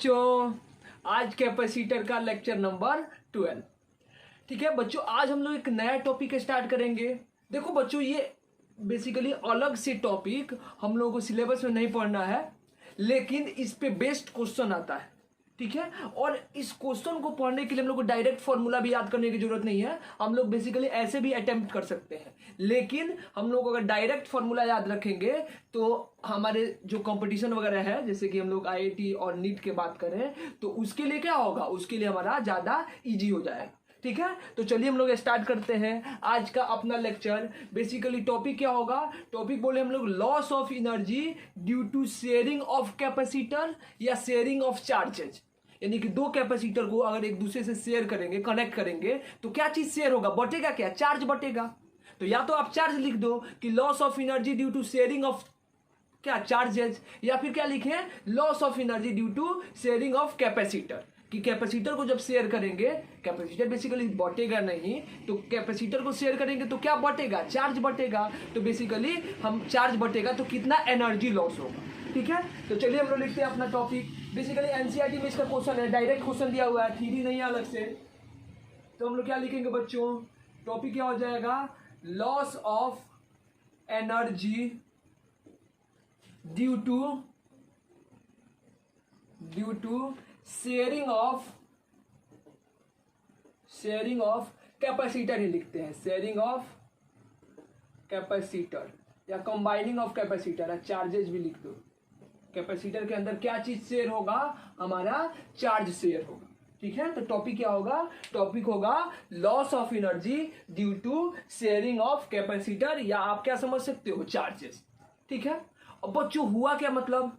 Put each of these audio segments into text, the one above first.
बच्चों, आज कैपेसिटर का लेक्चर नंबर 12। ठीक है बच्चों, आज हम लोग एक नया टॉपिक स्टार्ट करेंगे। देखो बच्चों, ये बेसिकली अलग से टॉपिक हम लोगों को सिलेबस में नहीं पढ़ना है, लेकिन इस पे बेस्ड क्वेश्चन आता है। ठीक है, और इस क्वेश्चन को पढ़ने के लिए हम लोग को डायरेक्ट फॉर्मूला भी याद करने की जरूरत नहीं है। हम लोग बेसिकली ऐसे भी अटेम्प्ट कर सकते हैं, लेकिन हम लोग अगर डायरेक्ट फॉर्मूला याद रखेंगे तो हमारे जो कंपटीशन वगैरह है, जैसे कि हम लोग आईआईटी और नीट के बात करें, तो उसके लिए क्या होगा, उसके लिए हमारा ज़्यादा ईजी हो जाएगा। ठीक है, तो चलिए हम लोग स्टार्ट करते हैं आज का अपना लेक्चर। बेसिकली टॉपिक क्या होगा, टॉपिक बोले हम लोग loss of energy due to sharing of capacitor या शेयरिंग ऑफ चार्जेज। यानी कि दो कैपेसिटर को अगर एक दूसरे से शेयर करेंगे, कनेक्ट करेंगे, तो क्या चीज शेयर होगा, बटेगा क्या, चार्ज बटेगा। तो या तो आप चार्ज लिख दो कि loss of energy due to sharing of क्या चार्जेज, या फिर क्या लिखे loss of energy due to sharing of capacitor, कि कैपेसिटर को जब शेयर करेंगे, कैपेसिटर बेसिकली बटेगा नहीं, तो कैपेसिटर को शेयर करेंगे तो क्या बटेगा, चार्ज बटेगा। तो बेसिकली हम चार्ज बटेगा तो कितना एनर्जी लॉस होगा। ठीक है, तो चलिए हम लोग लिखते हैं अपना टॉपिक। बेसिकली एनसीईआरटी में इसका क्वेश्चन है, डायरेक्ट क्वेश्चन दिया हुआ है, थ्योरी नहीं है अलग से। तो हम लोग क्या लिखेंगे बच्चों, टॉपिक क्या हो जाएगा, loss of energy due to sharing of capacitor ही लिखते हैं, शेयरिंग ऑफ कैपेसिटर या कंबाइनिंग ऑफ कैपेसिटर, या चार्जेज भी लिख दो। कैपेसिटर के अंदर क्या चीज शेयर होगा, हमारा चार्ज शेयर होगा। ठीक है, तो टॉपिक क्या होगा, टॉपिक होगा loss of energy due to sharing of capacitor, या आप क्या समझ सकते हो, चार्जेस। ठीक है, अब बच्चों हुआ क्या, मतलब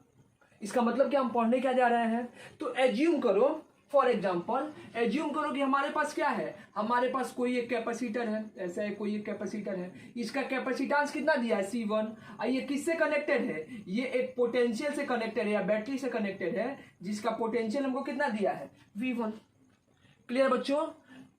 इसका मतलब क्या, हम पढ़ने क्या जा रहे हैं। तो एज्यूम करो, फॉर एग्जाम्पल एज्यूम करो कि हमारे पास क्या है, हमारे पास कोई एक कैपेसिटर है, ऐसा है कोई एक कैपेसिटर है, इसका कैपेसिटेंस कितना दिया है, C1। ये किससे कनेक्टेड है, ये एक पोटेंशियल से कनेक्टेड है या बैटरी से कनेक्टेड है, जिसका पोटेंशियल हमको कितना दिया है, V1। क्लियर बच्चों,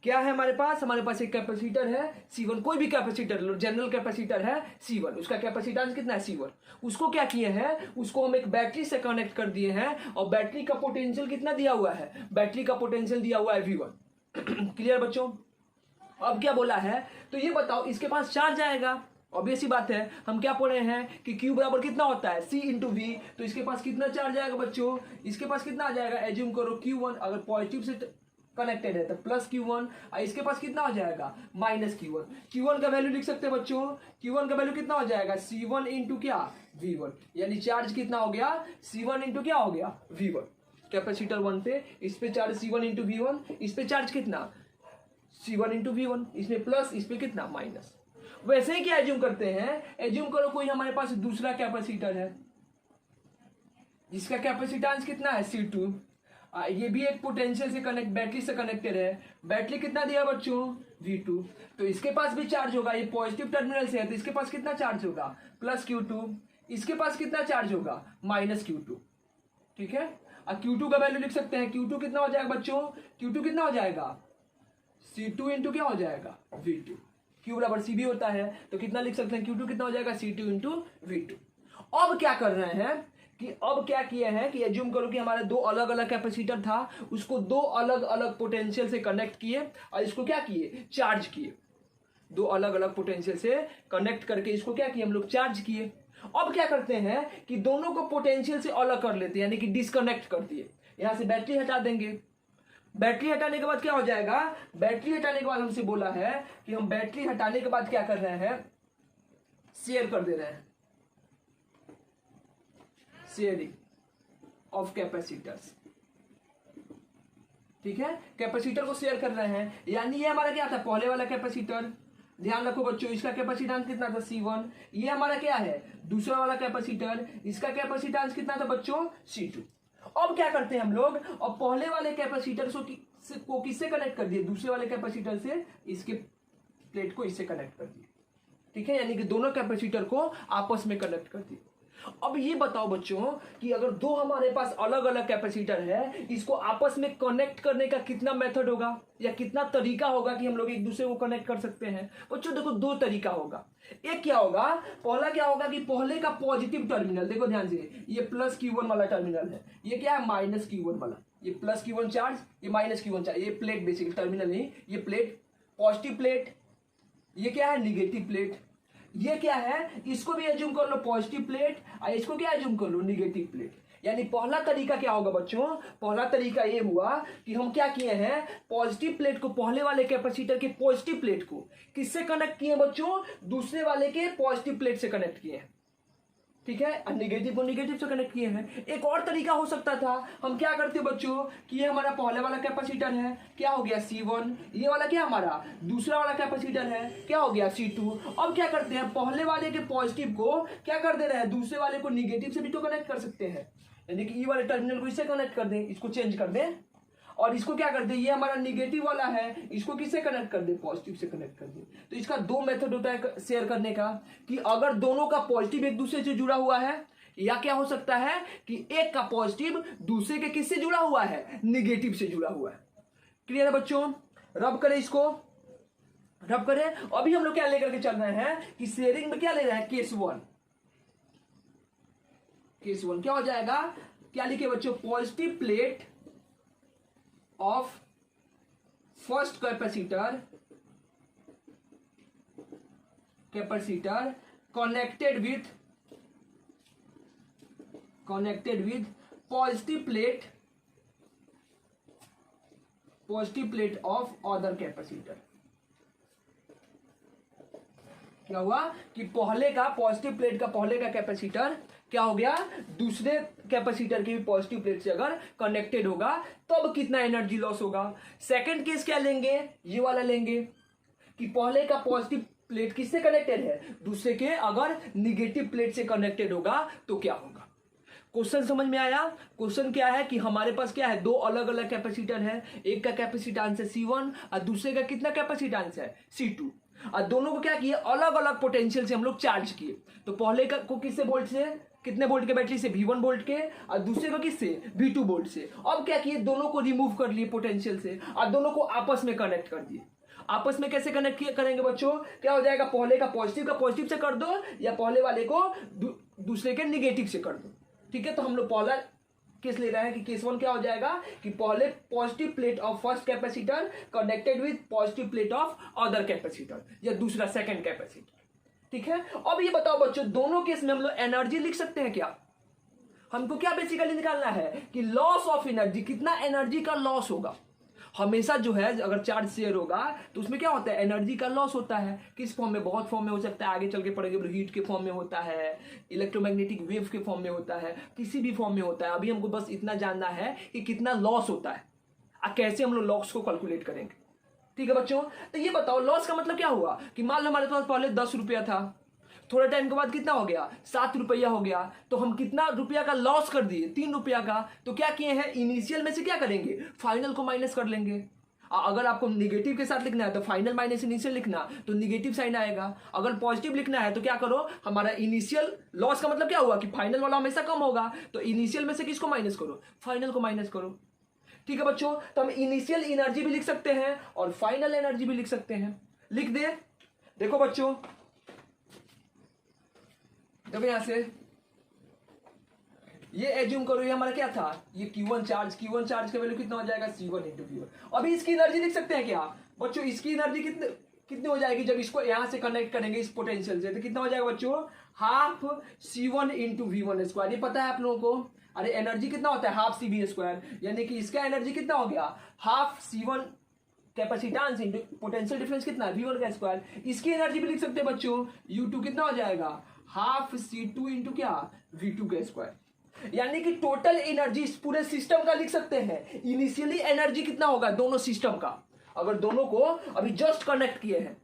क्या है हमारे पास एक कैपेसिटर है C1, कोई भी कैपेसिटर जनरल कैपेसिटर है C1, उसका कैपेसिटेंस कितना है, C1। उसको क्या किए हैं, उसको हम एक बैटरी से कनेक्ट कर दिए हैं, और बैटरी का पोटेंशियल कितना दिया हुआ है, बैटरी का पोटेंशियल दिया हुआ है V1। क्लियर बच्चों, अब क्या बोला है, तो ये बताओ इसके पास चार्ज आएगा। ऑब्वियस ही बात है, हम क्या पढ़े हैं कि Q बराबर कितना होता है, C इंटू V। तो इसके पास कितना चार्ज आएगा बच्चों, इसके पास कितना आ जाएगा, एज्यूम करो Q1 अगर पॉजिटिव से कनेक्टेड है तो प्लस Q1, इसके पास कितना हो जाएगा, माइनस Q1। Q1 का वैल्यू लिख सकते हैं बच्चों, Q1 का वैल्यू कितना हो जाएगा, C1 इंटू क्या, V1। यानी चार्ज कितना हो गया, C1 इंटू क्या हो गया, V1। कैपेसिटर 1 पे इस पे चार्ज C1 इंटू V1, इस पे चार्ज कितना, C1 इंटू V1, इसमें प्लस, इस पे कितना माइनस। वैसे ही क्या एज्यूम करते हैं, एज्यूम करो कोई हमारे पास दूसरा कैपेसिटर है जिसका कैपेसिटेंस कितना है, C2। ये भी एक पोटेंशियल से कनेक्ट, बैटरी से कनेक्टेड है, बैटरी कितना दिया बच्चों, V2। तो इसके पास भी चार्ज होगा, ये पॉजिटिव टर्मिनल से है, तो इसके पास कितना चार्ज होगा, प्लस Q2। इसके पास कितना चार्ज होगा, माइनस Q2। ठीक है, अब Q2 का वैल्यू लिख सकते हैं, Q2 कितना हो जाएगा बच्चों, Q2 कितना हो जाएगा, C2 इंटू क्या हो जाएगा, V2। Q बराबर CB होता है, तो कितना लिख सकते हैं, Q2 कितना हो जाएगा, C2 इंटू V2। अब क्या कर रहे हैं कि अब क्या किए हैं कि एज्यूम करो कि हमारे दो अलग अलग कैपेसिटर था, उसको दो अलग अलग पोटेंशियल से कनेक्ट किए और इसको क्या किए, चार्ज किए। दो अलग अलग पोटेंशियल से कनेक्ट करके इसको क्या किए, हम लोग चार्ज किए। अब क्या करते हैं कि दोनों को पोटेंशियल से अलग कर लेते हैं, यानी कि डिस्कनेक्ट कर दिए। यहां से बैटरी हटा देंगे, बैटरी हटाने के बाद क्या हो जाएगा, बैटरी हटाने के बाद हमसे बोला है कि हम बैटरी हटाने के बाद क्या कर रहे हैं, शेयर कर दे रहे हैं, शेयरिंग ऑफ कैपेसिटर्स। ठीक है, कैपेसिटर को शेयर कर रहे हैं, यानी ये हमारा क्या था, पहले वाला कैपेसिटर, ध्यान रखो बच्चों, इसका कैपेसिटेंस कितना था, C1। ये हमारा क्या है, दूसरा वाला कैपेसिटर, इसका कैपेसिटेंस कितना था बच्चों, C2। अब क्या करते हैं हम लोग, अब पहले वाले कैपेसिटर को किससे कनेक्ट कर दिए, दूसरे वाले कैपेसिटर से इसके प्लेट को इससे कनेक्ट कर दिए। ठीक है, यानी कि दोनों कैपेसिटर को आपस में कनेक्ट कर दिए। अब ये बताओ बच्चों कि अगर दो हमारे पास अलग अलग कैपेसिटर है, इसको आपस में कनेक्ट करने का कितना मेथड होगा या कितना तरीका होगा कि हम लोग एक दूसरे को कनेक्ट कर सकते हैं? बच्चों देखो, दो तरीका होगा। एक क्या होगा, पहला क्या होगा कि पहले का पॉजिटिव टर्मिनल, देखो ध्यान से, ये प्लस Q1 वाला टर्मिनल है, ये क्या है माइनस Q1 वाला, ये प्लस Q1 चार्ज, ये माइनस Q1 चार्ज, ये प्लेट बेसिकली टर्मिनल नहीं, ये प्लेट पॉजिटिव प्लेट, ये क्या है निगेटिव प्लेट। ये क्या है, इसको भी एज्यूम कर लो पॉजिटिव प्लेट और इसको क्या एज्यूम कर लो निगेटिव प्लेट। यानी पहला तरीका क्या होगा बच्चों, पहला तरीका ये हुआ कि हम क्या किए हैं, पॉजिटिव प्लेट को, पहले वाले कैपेसिटर के पॉजिटिव प्लेट को किससे कनेक्ट किए बच्चों, दूसरे वाले के पॉजिटिव प्लेट से कनेक्ट किए हैं, ठीक है, और निगेटिव को निगेटिव से कनेक्ट किए हैं। एक और तरीका हो सकता था, हम क्या करते बच्चों कि ये हमारा पहले वाला कैपेसिटर है, क्या हो गया C1, ये वाला क्या हमारा दूसरा वाला कैपेसिटर है, क्या हो गया C2। अब क्या करते हैं, पहले वाले के पॉजिटिव को क्या कर दे रहे हैं, दूसरे वाले को निगेटिव से भी तो कनेक्ट कर सकते हैं, यानी कि ये वाले टर्मिनल को इससे कनेक्ट कर दें, इसको चेंज कर दें और इसको क्या कर दे, ये हमारा निगेटिव वाला है, इसको किससे कनेक्ट कर दे, पॉजिटिव से कनेक्ट कर दे। तो इसका दो मेथड होता है शेयर करने का, कि अगर दोनों का पॉजिटिव एक दूसरे से जुड़ा हुआ है, या क्या हो सकता है कि एक का पॉजिटिव दूसरे के किससे जुड़ा हुआ है, निगेटिव से जुड़ा हुआ है। क्लियर है बच्चों, रब करें इसको, रब करें। अभी हम लोग क्या लेकर के चल रहे हैं कि शेयरिंग में क्या ले रहे हैं, केस वन। केस वन क्या हो जाएगा, क्या लिखे बच्चों, positive plate of first capacitor connected with positive plate of other capacitor। क्या हुआ कि पहले का पॉजिटिव प्लेट का पहले का कैपेसिटर क्या हो गया, दूसरे कैपेसिटर की भी पॉजिटिव प्लेट से अगर कनेक्टेड होगा तब कितना एनर्जी लॉस होगा। सेकंड केस क्या लेंगे, ये वाला लेंगे कि पहले का पॉजिटिव प्लेट किससे कनेक्टेड है, दूसरे के अगर निगेटिव प्लेट से कनेक्टेड होगा तो क्या होगा। क्वेश्चन समझ में आया। क्वेश्चन क्या है कि हमारे पास क्या है, दो अलग अलग कैपेसिटर है, एक का कैपेसिटेंस है C1 और दूसरे का कितना कैपेसिटेंस है C2, और दोनों को क्या किए, अलग अलग पोटेंशियल से हम लोग चार्ज किए। तो पहले का को किससे वोल्ट से, कितने वोल्ट के बैटरी से, V1 वोल्ट के, और दूसरे को किससे, V2 वोल्ट से। अब क्या किए, दोनों को रिमूव कर लिए पोटेंशियल से और दोनों को आपस में कनेक्ट कर दिए। आपस में कैसे कनेक्ट करेंगे बच्चों, क्या हो जाएगा, पहले का पॉजिटिव से कर दो या पहले वाले को दूसरे के निगेटिव से कर दो, ठीक है। तो हम लोग पहला केस ले रहे हैं कि केस वन क्या हो जाएगा कि पहले positive plate of first capacitor connected with positive plate of other capacitor, या दूसरा सेकंड कैपेसिटर, ठीक है। अब ये बताओ बच्चों, दोनों केस में हम लोग एनर्जी लिख सकते हैं क्या, हमको क्या बेसिकली निकालना है कि लॉस ऑफ एनर्जी, कितना एनर्जी का लॉस होगा। हमेशा जो है अगर चार्ज शेयर होगा तो उसमें क्या होता है, एनर्जी का लॉस होता है। किस फॉर्म में, बहुत फॉर्म में हो सकता है, आगे चल के पढ़ेंगे, हीट के फॉर्म में होता है, इलेक्ट्रोमैग्नेटिक वेव के फॉर्म में होता है, किसी भी फॉर्म में होता है। अभी हमको बस इतना जानना है कि कितना लॉस होता है और कैसे हम लोग लॉस को कैलकुलेट करेंगे, ठीक है बच्चों। तो ये बताओ लॉस का मतलब क्या हुआ कि मान लो हमारे पास पहले 10 रुपया था, थोड़ा टाइम के बाद कितना हो गया, 7 रुपया हो गया, तो हम कितना रुपया का लॉस कर दिए, 3 रुपया का। तो क्या किए हैं, इनिशियल में से क्या करेंगे, फाइनल को माइनस कर लेंगे। अगर आपको निगेटिव के साथ लिखना है तो फाइनल माइनस इनिशियल लिखना, तो निगेटिव साइन आएगा। अगर पॉजिटिव लिखना है तो क्या करो, हमारा इनिशियल लॉस का मतलब क्या हुआ कि फाइनल वाला हमेशा कम होगा, तो इनिशियल में से किसको माइनस करो, फाइनल को माइनस करो, ठीक है बच्चों। तो हम इनिशियल एनर्जी भी लिख सकते हैं और फाइनल एनर्जी भी लिख सकते हैं, लिख दे। देखो बच्चों, देखो यहां से ये एज्यूम करो, ये हमारा क्या था, ये Q1 चार्ज का वैल्यू कितना हो जाएगा, C1 इंटू V1। अभी इसकी एनर्जी लिख सकते हैं क्या बच्चों, इसकी एनर्जी कितनी हो जाएगी, जब इसको यहां से कनेक्ट करेंगे इस पोटेंशियल से, तो कितना हो जाएगा बच्चों, half C1 into V1 square. ये पता है आप लोगों को, अरे एनर्जी कितना होता है, हाफ CV स्क्वायर, यानी कि इसका एनर्जी कितना हो गया, half C1 capacitance into potential difference कितना, V1 का स्क्वायर। इसकी एनर्जी भी लिख सकते हैं बच्चों, U2 कितना हो जाएगा, हाफ C2 इंटू क्या, V2 का स्क्वायर। यानी कि टोटल एनर्जी इस पूरे सिस्टम का लिख सकते हैं। इनिशियली एनर्जी कितना होगा दोनों सिस्टम का, अगर दोनों को अभी जस्ट कनेक्ट किए हैं,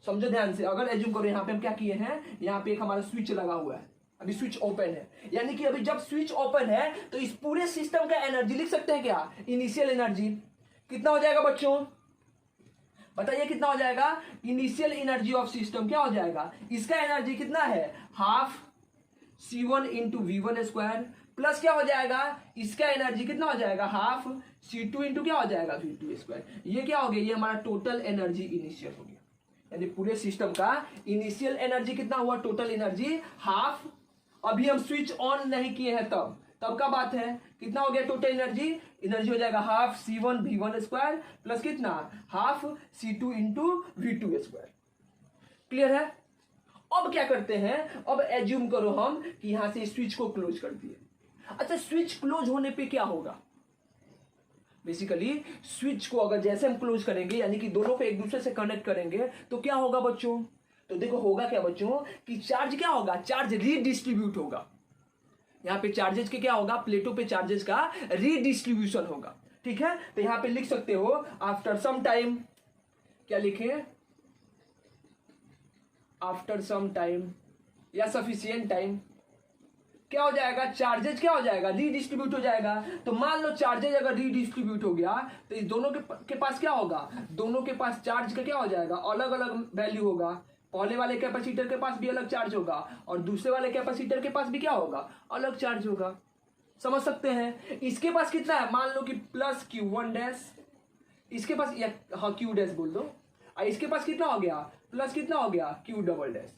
समझो ध्यान से। अगर एज्यूम करो यहाँ पे हम क्या किए हैं, यहाँ पे एक हमारा स्विच लगा हुआ है, अभी स्विच ओपन है, यानी कि अभी जब स्विच ओपन है तो इस पूरे सिस्टम का एनर्जी लिख सकते हैं क्या, इनिशियल एनर्जी कितना हो जाएगा बच्चों, बताइए कितना हो जाएगा, इनिशियल एनर्जी ऑफ सिस्टम क्या हो जाएगा, इसका एनर्जी कितना है, half C1 into V1 square plus क्या हो जाएगा, इसका एनर्जी कितना हो जाएगा, हाफ C2 इंटू क्या हो जाएगा, V2 स्क्वायर। ये क्या हो गया, ये हमारा टोटल एनर्जी इनिशियल हो गया, यानी पूरे सिस्टम का इनिशियल एनर्जी कितना हुआ, टोटल एनर्जी हाफ। अभी हम स्विच ऑन नहीं किए हैं तब का बात है, कितना हो गया टोटल एनर्जी, एनर्जी हो जाएगा half C1 V1 square plus कितना, half C2 into V2 square. Clear है। अब क्या करते हैं, अब एज्यूम करो हम कि यहां से स्विच को क्लोज कर दिए। अच्छा, स्विच क्लोज होने पे क्या होगा, बेसिकली स्विच को अगर जैसे हम क्लोज करेंगे यानी कि दोनों को एक दूसरे से कनेक्ट करेंगे तो क्या होगा बच्चों, तो देखो होगा क्या बच्चों कि चार्ज क्या होगा, चार्ज रीडिस्ट्रीब्यूट होगा। यहां पे चार्जेस के क्या होगा, प्लेटों पे चार्जेस का रीडिस्ट्रीब्यूशन होगा। ठीक है, तो यहां पे लिख सकते हो आफ्टर सम टाइम, क्या लिखे, आफ्टर सम टाइम या सफिशिएंट टाइम क्या हो जाएगा, चार्जेज क्या हो जाएगा, रीडिस्ट्रीब्यूट हो जाएगा। तो मान लो चार्जेज अगर रीडिस्ट्रीब्यूट हो गया तो इस दोनों के पास क्या होगा, दोनों के पास चार्ज का क्या हो जाएगा, अलग अलग वैल्यू होगा। पहले वाले कैपेसिटर के पास भी अलग चार्ज होगा और दूसरे वाले कैपेसिटर के पास भी क्या होगा, अलग चार्ज होगा। समझ सकते हैं। इसके पास कितना है, मान लो कि प्लस Q1 डैश, इसके पास या हाँ Q डैश बोल दो, इसके पास कितना हो गया, प्लस कितना हो गया Q डबल डैश।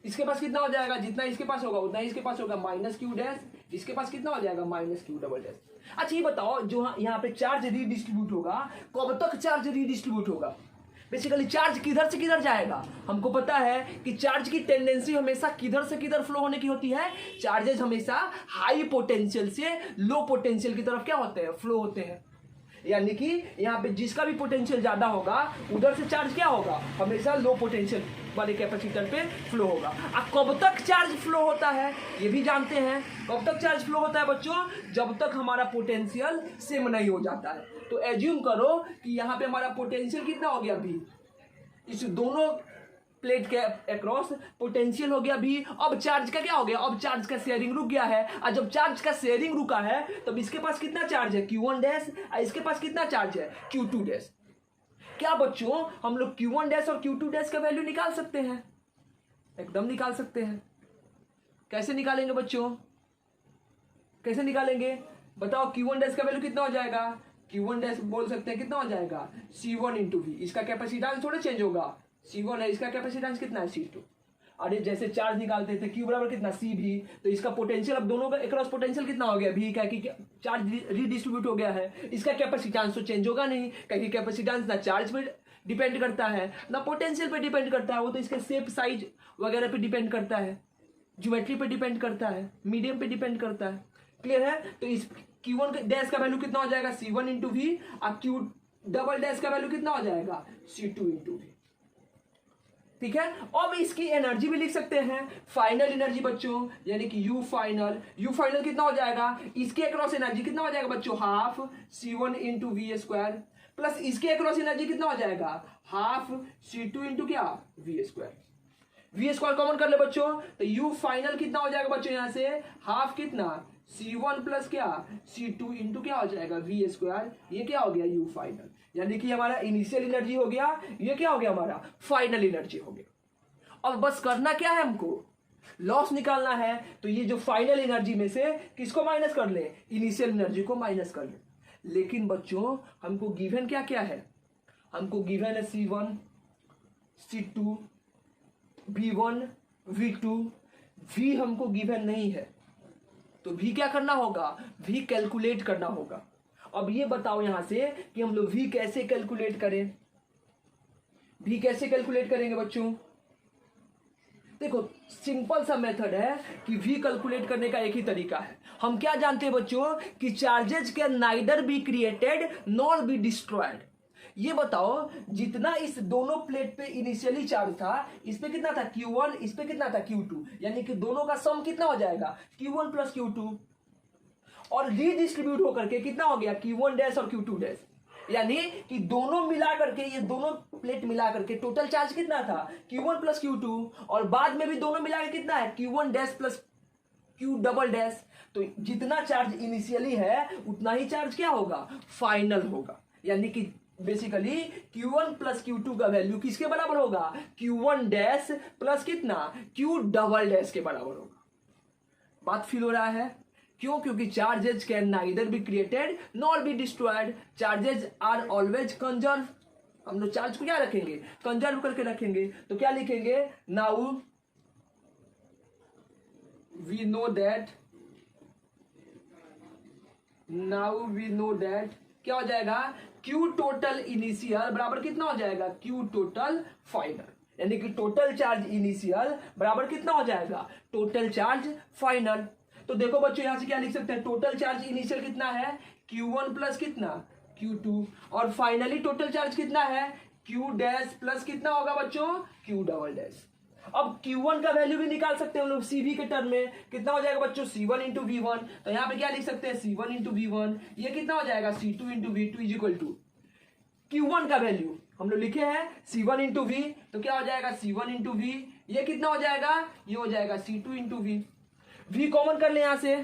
इसके पास कितना हो जाएगा, जितना इसके पास होगा उतना इसके पास होगा माइनस Q डैश, इसके पास कितना हो जाएगा माइनस Q डबल डैश। अच्छा ये बताओ, जो यहाँ पे चार्ज रीडिस्ट्रीब्यूट होगा, कब तक चार्ज रीडिस्ट्रीब्यूट होगा, बेसिकली चार्ज किधर से किधर जाएगा। हमको पता है कि चार्ज की टेंडेंसी हमेशा किधर से किधर फ्लो होने की होती है, चार्जेस हमेशा हाई पोटेंशियल से लो पोटेंशियल की तरफ क्या होते हैं, फ्लो होते हैं। यानी कि यहाँ पे जिसका भी पोटेंशियल ज्यादा होगा उधर से चार्ज क्या होगा, हमेशा लो पोटेंशियल वाले कैपेसिटर पे फ्लो होगा। अब कब तक चार्ज फ्लो होता है ये भी जानते हैं, कब तक चार्ज फ्लो होता है बच्चों, जब तक हमारा पोटेंशियल सेम नहीं हो जाता है। तो एज्यूम करो कि यहाँ पे हमारा पोटेंशियल कितना हो गया भी, इस दोनों प्लेट के अक्रॉस पोटेंशियल हो गया भी। अब चार्ज का क्या हो गया, अब चार्ज का शेयरिंग रुक गया है। और जब चार्ज का शेयरिंग रुका है तब इसके पास कितना चार्ज है Q1 डैश, और इसके पास कितना चार्ज है Q2 डैश। क्या बच्चों हम लोग Q1 डैश और Q2 डैश का वैल्यू निकाल सकते हैं, एकदम निकाल सकते हैं। कैसे निकालेंगे बच्चों, कैसे निकालेंगे बताओ। Q1 डैश का वैल्यू कितना हो जाएगा, Q1 डैश बोल सकते हैं कितना हो जाएगा C1 इंटू V। इसका कैपेसिटेंस थोड़ा चेंज होगा, C1 है, इसका कैपेसिटेंस कितना है C2। अरे जैसे चार्ज निकालते थे Q बराबर कितना CV, तो इसका पोटेंशियल अब दोनों का एक पोटेंशियल कितना हो गया V, क्या कि चार्ज रीडिस्ट्रीब्यूट हो गया है। इसका कैपेसिटेंस तो चेंज होगा नहीं, क्योंकि कैपेसिटेंस ना चार्ज पे डिपेंड करता है ना पोटेंशियल पे डिपेंड करता है, वो तो इसके शेप साइज वगैरह पे डिपेंड करता है, ज्योमेट्री पे डिपेंड करता है, मीडियम पे डिपेंड करता है। क्लियर है। तो इस Q1 डैश का वैल्यू कितना हो जाएगा C1 इंटू V, और Q डबल डैश का वैल्यू कितना हो जाएगा C2 इंटू V। ठीक है। अब इसकी एनर्जी भी लिख सकते हैं, फाइनल एनर्जी बच्चों, यानी कि यू फाइनल कितना हो जाएगा, इसके अक्रॉस एनर्जी कितना हो जाएगा बच्चों, half C1 into V square plus इसके अक्रॉस एनर्जी कितना हो जाएगा, हाफ C2 इंटू क्या V square. V square common कर ले बच्चों, तो यू फाइनल कितना हो जाएगा बच्चों, यहां से हाफ कितना C1 प्लस क्या C2 इंटू क्या हो जाएगा V स्क्वायर। ये क्या हो गया यू फाइनल, यानी कि हमारा इनिशियल एनर्जी हो गया, ये क्या हो गया हमारा फाइनल एनर्जी हो गया। अब बस करना क्या है, हमको लॉस निकालना है। तो ये जो फाइनल एनर्जी में से किसको माइनस कर ले, इनिशियल एनर्जी को माइनस कर ले। लेकिन बच्चों हमको गिवन क्या क्या है, हमको गिवन है C1 C2 V1 V2, V हमको गिवन नहीं है, तो V क्या करना होगा, V कैलकुलेट करना होगा। अब ये बताओ यहां से कि हम लोग V कैसे कैलकुलेट करें, V कैसे कैलकुलेट करेंगे बच्चों। देखो सिंपल सा मेथड है कि V कैलकुलेट करने का एक ही तरीका है। हम क्या जानते हैं बच्चों कि charges can neither be created nor be destroyed. ये बताओ जितना इस दोनों प्लेट पे इनिशियली चार्ज था, इस पे कितना था Q1, इस पे कितना था Q2, यानी कि दोनों का सम कितना हो जाएगा Q1 प्लस Q2, और रीडिस्ट्रीब्यूट होकर के कितना हो गया Q1 डैश और Q2 डैश, यानी कि दोनों मिला करके, ये दोनों प्लेट मिला करके टोटल चार्ज कितना था Q1 प्लस Q2, और बाद में भी दोनों मिला के कितना है Q1 dash plus Q double dash. तो जितना चार्ज इनिशियली है उतना ही चार्ज क्या होगा, फाइनल होगा। यानी कि बेसिकली Q1 प्लस Q2 का वैल्यू किसके बराबर होगा, Q1 डैश प्लस कितना Q डबल डैश के बराबर होगा। बात फील हो रहा है? क्यों? क्योंकि charges can neither be created nor be destroyed, charges are always conserve. हम लोग चार्ज को क्या रखेंगे? कंजर्व करके रखेंगे। तो क्या लिखेंगे? नाउ वी नो दैट क्या हो जाएगा? Q टोटल इनिशियल बराबर कितना हो जाएगा? Q टोटल फाइनल, यानी कि टोटल चार्ज इनिशियल बराबर कितना हो जाएगा? Total charge final. तो देखो बच्चों यहां से क्या लिख सकते हैं? टोटल चार्ज इनिशियल कितना है? Q1 प्लस कितना? Q2। और फाइनली टोटल चार्ज कितना है? Q डैश प्लस कितना होगा बच्चों? Q double dash. अब Q1 का वैल्यू भी निकाल सकते हैं हम लोग CV के टर्म में। कितना हो जाएगा बच्चों? C1 into V1। तो यहाँ पे क्या लिख सकते हैं? C1 into V1। ये कितना हो जाएगा? C2 into V2 is equal to Q1 का वैल्यू हम लोग लिखे हैं C1 इंटू V, तो क्या हो जाएगा? C1 into V। ये कितना हो जाएगा? ये हो जाएगा C2 into V। V common कर ले यहाँ से।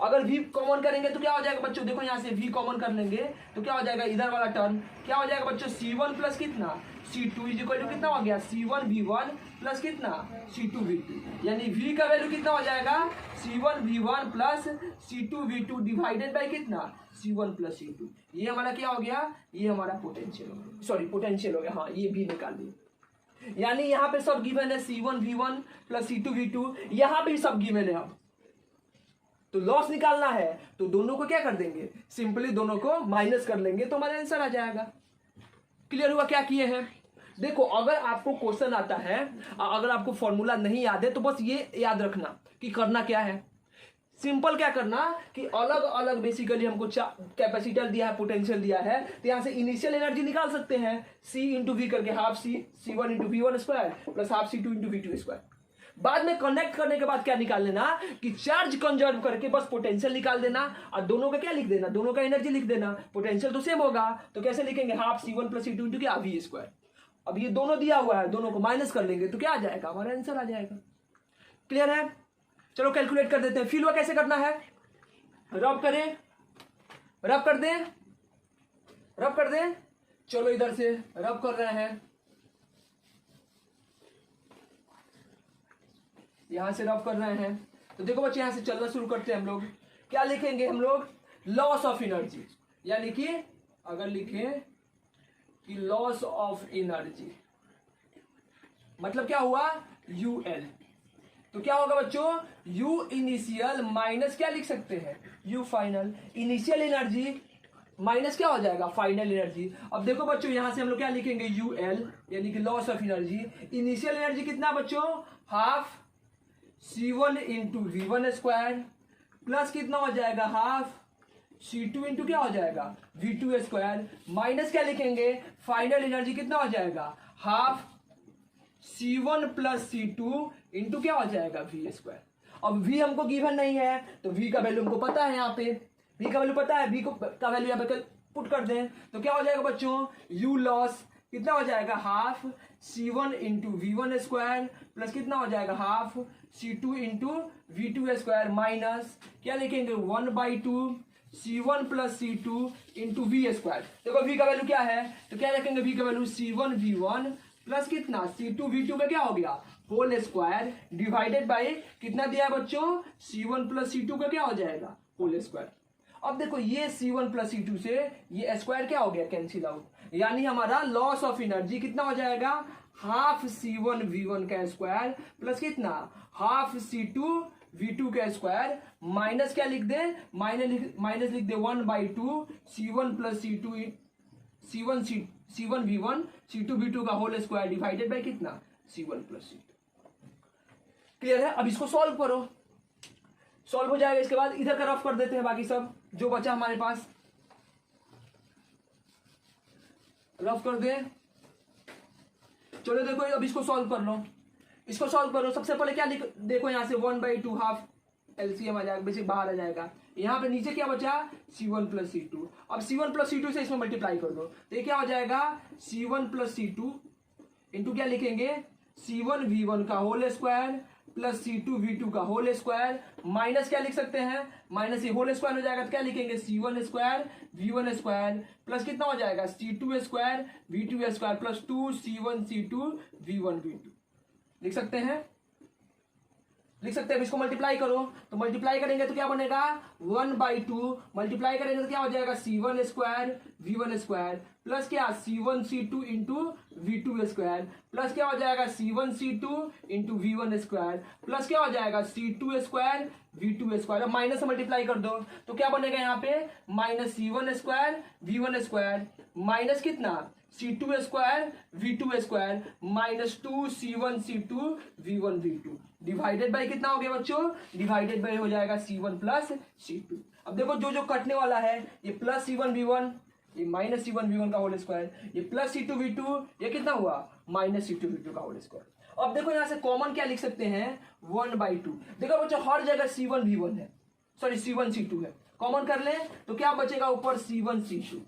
अगर V कॉमन करेंगे तो क्या हो जाएगा बच्चों? देखो यहाँ से V कॉमन कर लेंगे तो क्या हो जाएगा? इधर वाला टर्म क्या हो जाएगा बच्चों? C1 प्लस कितना? C2 इज इक्वल टू कितना हो गया? C1 V1 प्लस कितना? C2 V2। यानी V का वैल्यू कितना हो जाएगा? C1 V1 plus C2 V2 divided by कितना? C1 plus C2। ये हमारा क्या हो गया? ये हमारा पोटेंशियल हो गया, सॉरी पोटेंशियल हो गया। हाँ, ये भी निकाल दिए। यानी यहाँ पे सब गिवन है C1 V1 plus C2 V2, यहाँ पे सब गिवन है। अब तो लॉस निकालना है तो दोनों को क्या कर देंगे? सिंपली दोनों को माइनस कर लेंगे तो हमारा आंसर आ जाएगा। क्लियर हुआ क्या किए हैं? देखो अगर आपको क्वेश्चन आता है, अगर आपको फॉर्मूला नहीं याद है तो बस ये याद रखना कि करना क्या है। सिंपल क्या करना कि अलग अलग बेसिकली हमको कैपेसिटर दिया है, पोटेंशियल दिया है, तो यहां से इनिशियल एनर्जी निकाल सकते हैं C इंटू वी करके, half C1 into V1 square plus half C2 into V2 square. बाद में कनेक्ट करने के बाद क्या निकाल लेना कि चार्ज कंजर्व करके बस पोटेंशियल निकाल देना और दोनों का क्या लिख देना? दोनों का एनर्जी लिख देना। पोटेंशियल तो सेम होगा तो कैसे लिखेंगे? Half C1 plus C2 into क्या? V square. अब ये दोनों दिया हुआ है, दोनों को माइनस कर लेंगे तो क्या आ जाएगा? हमारा आंसर आ जाएगा। क्लियर है? चलो कैलकुलेट कर देते हैं। फील हुआ कैसे करना है? रब करें, रब कर दें, रब कर दें। चलो इधर से रब कर रहे हैं, यहां से रब कर रहे हैं। तो देखो बच्चे यहां से चलना शुरू करते हैं हम लोग। क्या लिखेंगे हम लोग? लॉस ऑफ एनर्जी, यानी कि अगर लिखें कि लॉस ऑफ एनर्जी मतलब क्या हुआ? UL। तो क्या होगा बच्चों? U इनिशियल माइनस क्या लिख सकते हैं? U final. Initial energy minus क्या हो जाएगा? Final energy. अब देखो बच्चों यहां से हम लोग क्या लिखेंगे? UL यानी कि loss of energy. Initial energy कितना बच्चों? Half C1 into V1 square plus कितना हो जाएगा? हाफ C2 इंटू क्या हो जाएगा? V2 स्क्वायर माइनस क्या लिखेंगे? फाइनल एनर्जी कितना हो जाएगा? Half C1 plus C2 into क्या हो जाएगा? V square. अब V हमको गिवन नहीं है तो V का वैल्यू हमको पता है, यहाँ पे V का वैल्यू पता है, V का वैल्यू यहाँ पे पुट कर दें तो क्या हो जाएगा बच्चों? U लॉस कितना हो जाएगा? Half C1 into V1 square plus कितना हो जाएगा? Half C2 into V2 square minus क्या लिखेंगे? 1/2 C1 plus C2 into V square. देखो V का वैल्यू क्या है तो क्या लिखेंगे? V का वैल्यू C1 V1 प्लस कितना? C2 V2 का क्या हो गया? होल स्क्वायर डिवाइडेड बाय कितना दिया है बच्चों? C1 प्लस C2 का क्या हो जाएगा? Whole square. अब देखो ये C1 प्लस C2 से ये स्क्वायर क्या हो गया? Cancel out. यानी हमारा लॉस ऑफ एनर्जी कितना हो जाएगा? हाफ C1 V1 का स्क्वायर प्लस कितना? हाफ C2 V2 का स्क्वायर माइनस क्या लिख दे? माइनस लिख दे 1/2 C1 plus C2 C1 V1 C2 V2 का होल स्क्वायर डिवाइडेड बाय कितना? C1 plus C2। क्लियर है? अब इसको सॉल्व करो, सॉल्व हो जाएगा। इसके बाद इधर का रफ कर देते हैं, बाकी सब जो बचा हमारे पास रफ कर दे। चलो देखो अब इसको सॉल्व कर लो, इसको सॉल्व करो। सबसे पहले क्या लिख देखो यहाँ से 1/2 हाफ LCM आ जाएगा, बेसिक बाहर आ जाएगा। यहाँ पे नीचे क्या बचा? C1 plus C2। अब C1 प्लस C2 से इसमें मल्टीप्लाई कर दो तो ये क्या हो जाएगा? C1 प्लस C2 इंटू क्या लिखेंगे? C1 V1 का whole square plus C2 V2 का होल स्क्वायर माइनस क्या लिख सकते हैं? माइनस ये होल स्क्वायर हो जाएगा तो क्या लिखेंगे? C1 square V1 square plus कितना हो जाएगा? C2 square V2 square plus 2 C1 C2 V1 V2 लिख सकते हैं। लिख सकते हैं। अब इसको मल्टीप्लाई करो, तो मल्टीप्लाई करेंगे तो क्या बनेगा 1/2, मल्टीप्लाई करेंगे तो क्या हो जाएगा C1 square V1 square plus क्या C1 C2 into V2 square plus क्या हो जाएगा C1 C2 into V1 square plus क्या हो जाएगा C2 स्क्वायर V2 स्क्वायर। अब माइनस से मल्टीप्लाई कर दो तो क्या बनेगा यहाँ पे minus C1 square V1 square minus कितना C2 square V2 square minus 2 C1 C2 V1 V2 divided by कितना हो गया बच्चों, डिवाइडेड बाय हो जाएगा C1 प्लस C2। अब देखो जो जो कटने वाला है ये प्लस C1 V1, ये माइनस C1 V1 का होल स्क्वायर, ये प्लस C2 V2, ये कितना हुआ माइनस C2 V2 का होल स्क्वायर। अब देखो यहाँ से कॉमन क्या लिख सकते हैं 1/2। देखो बच्चों हर जगह C1 V1 है, सॉरी C1 C2 है, कॉमन कर लें तो क्या बचेगा ऊपर C1 C2,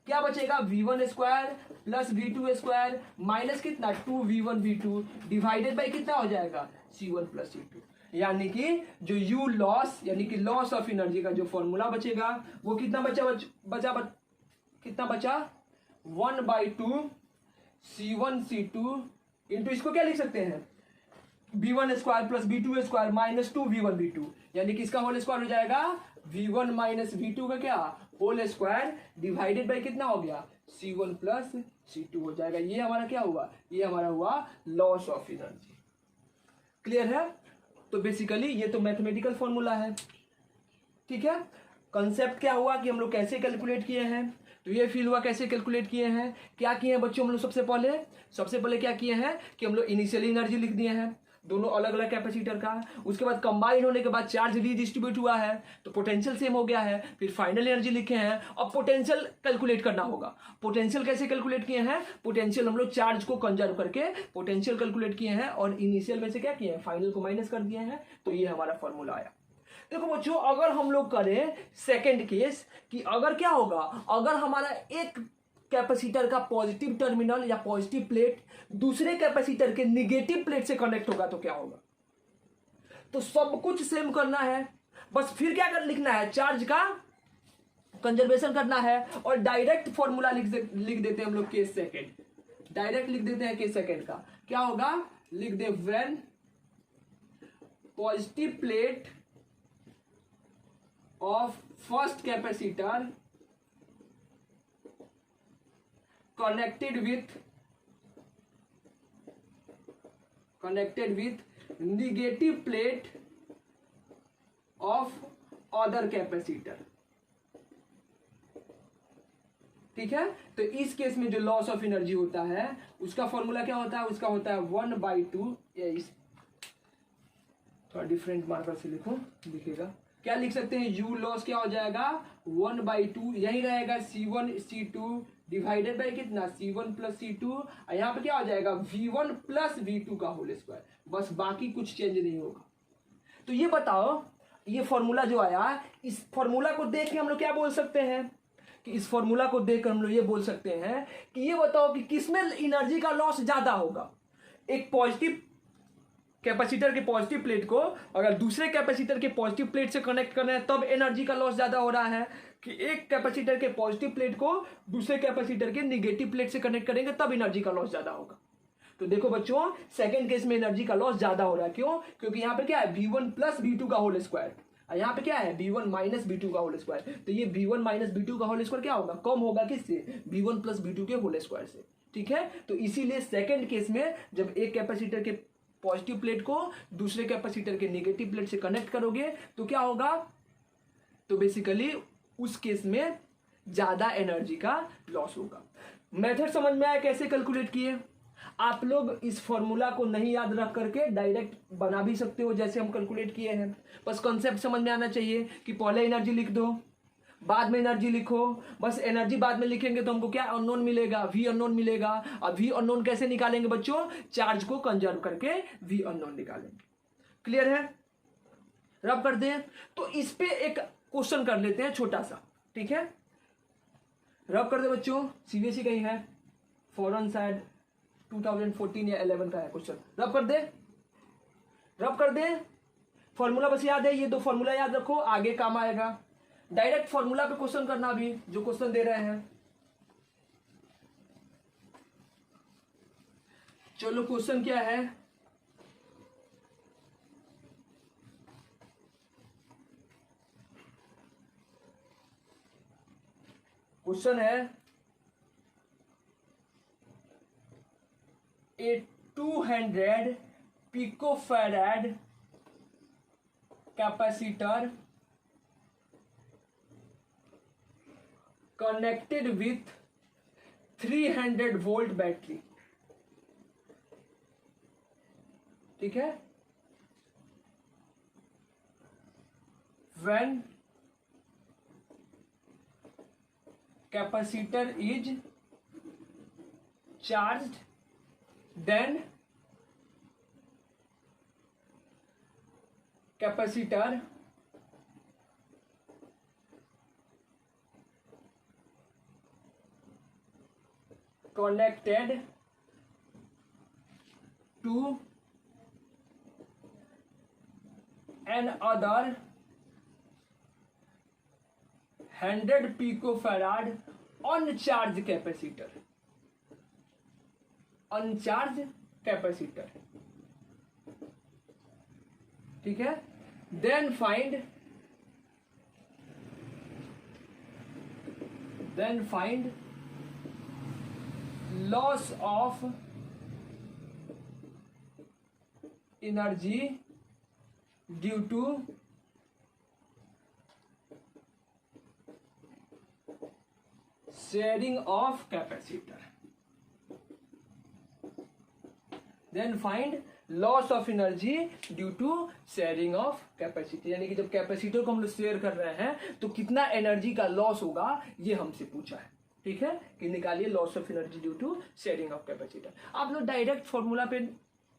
क्या बचेगा V1 square plus V2 square minus कितना 2V1 V2 डिवाइडेड बाय कितना हो जाएगा C1 प्लस C2। यानी कि जो U लॉस यानी कि लॉस ऑफ एनर्जी का जो फॉर्मूला बचेगा वो कितना कितना बचा 1/2 C1 C2 इंटू इसको क्या लिख सकते हैं V1 square plus V2 square minus 2V1 V2 यानी कि इसका होल स्क्वायर हो जाएगा V1 माइनस V2 का क्या होल स्क्वायर डिवाइडेड बाय कितना हो गया C1 प्लस C2 हो जाएगा। ये हमारा क्या हुआ, ये हमारा हुआ लॉस ऑफ एनर्जी। क्लियर है। तो बेसिकली ये तो मैथमेटिकल फॉर्मूला है, ठीक है। कंसेप्ट क्या हुआ कि हम लोग कैसे कैलकुलेट किए हैं, तो ये फील हुआ कैसे कैलकुलेट किए हैं, क्या किए हैं बच्चों हम लोग सबसे पहले क्या किए हैं कि हम लोग इनिशियल एनर्जी लिख दिए हैं दोनों अलग अलग कैपेसिटर का, उसके बाद कंबाइन होने के बाद चार्ज रीडिस्ट्रीब्यूट हुआ है तो पोटेंशियल सेम हो गया है, फिर फाइनल एनर्जी लिखे हैं। अब पोटेंशियल कैलकुलेट करना होगा। पोटेंशियल कैसे कैलकुलेट किए हैं, पोटेंशियल हम लोग चार्ज को कंजर्व करके पोटेंशियल कैलकुलेट किए हैं और इनिशियल में से क्या किए हैं फाइनल को माइनस कर दिए हैं, तो ये हमारा फॉर्मूला आया। देखो बच्चों अगर हम लोग करें सेकेंड केस कि अगर क्या होगा, अगर हमारा एक कैपेसिटर का पॉजिटिव टर्मिनल या पॉजिटिव प्लेट दूसरे कैपेसिटर के निगेटिव प्लेट से कनेक्ट होगा तो क्या होगा। तो सब कुछ सेम करना है, बस फिर क्या कर लिखना है चार्ज का कंजर्वेशन करना है और डायरेक्ट फॉर्मूला लिख देते हैं हम लोग केस सेकेंड, डायरेक्ट लिख देते हैं केस सेकेंड का क्या होगा, लिख दे when positive plate of first capacitor connected with negative plate of other capacitor। ठीक है। तो इस केस में जो लॉस ऑफ एनर्जी होता है उसका फॉर्मूला क्या होता है, उसका होता है 1/2, इस थोड़ा डिफरेंट मार्कर से लिखेगा क्या लिख सकते हैं U लॉस क्या हो जाएगा 1/2 यही रहेगा C1 C2 डिवाइडेड बाय कितना C1 प्लस C2 और यहाँ पे क्या हो जाएगा V1 प्लस V2 का होल स्क्वायर, बस बाकी कुछ चेंज नहीं होगा। तो ये बताओ ये फॉर्मूला जो आया इस फॉर्मूला को देख के हम लोग क्या बोल सकते हैं कि इस फॉर्मूला को देखकर हम लोग ये बोल सकते हैं कि ये बताओ कि किसमें एनर्जी का लॉस ज्यादा होगा। एक पॉजिटिव कैपेसिटर के पॉजिटिव प्लेट को अगर दूसरे कैपेसिटर के पॉजिटिव प्लेट से कनेक्ट करना है तब एनर्जी का लॉस ज्यादा हो रहा है कि एक कैपेसिटर के पॉजिटिव प्लेट को दूसरे कैपेसिटर के नेगेटिव प्लेट से कनेक्ट करेंगे तब एनर्जी का लॉस ज्यादा होगा। तो देखो बच्चों सेकंड केस में एनर्जी का लॉस ज्यादा हो रहा है, क्यों, क्योंकि यहाँ पे क्या है V1 प्लस V2 का होल स्क्वायर और यहाँ पे क्या है V1 माइनस V2 का होल स्क्वायर। तो ये V1 माइनस V2 का होल स्क्वायर क्या होगा, कम होगा किससे V1 प्लस V2 के होल स्क्वायर से। ठीक है। तो इसीलिए सेकेंड केस में जब एक कैपेसिटर के पॉजिटिव प्लेट को दूसरे कैपेसिटर के नेगेटिव प्लेट से कनेक्ट करोगे तो क्या होगा, तो बेसिकली उस केस में ज्यादा एनर्जी का लॉस होगा। मेथड समझ में आया कैसे कैलकुलेट किए। आप लोग इस फॉर्मूला को नहीं याद रख करके डायरेक्ट बना भी सकते हो जैसे हम कैलकुलेट किए हैं, बस कॉन्सेप्ट समझ में आना चाहिए कि पहले एनर्जी लिख दो बाद में एनर्जी लिखो। बस एनर्जी बाद में लिखेंगे तो हमको क्या अननोन मिलेगा, V अननोन मिलेगा। अब V अननोन कैसे निकालेंगे बच्चों, चार्ज को कंजर्व करके V अननोन निकालेंगे। क्लियर है, रब कर दें। तो इस पे एक क्वेश्चन कर लेते हैं छोटा सा, ठीक है, रब कर दे बच्चों। सीबीएसई का ही है, फॉरन शायद 2014 या 11 का है क्वेश्चन। रब कर दे, रब कर दे। फॉर्मूला बस याद है, ये दो फॉर्मूला याद रखो, आगे काम आएगा। डायरेक्ट फॉर्मूला पे क्वेश्चन करना भी जो क्वेश्चन दे रहे हैं। चलो क्वेश्चन क्या है, क्वेश्चन है ए 200 picofarad capacitor connected with 300 volt battery, ठीक है, when capacitor is charged then capacitor connected to another 100 picofarad uncharge capacitor, uncharge capacitor, ठीक है। Then find loss of energy due to sharing of capacitor, then find loss of energy due to sharing of capacity, यानी कि जब capacitor को हम लोग share कर रहे हैं तो कितना एनर्जी का लॉस होगा ये हमसे पूछा है, ठीक है, कि निकालिए loss of energy due to sharing of capacitor. आप लोग डायरेक्ट फॉर्मूला पे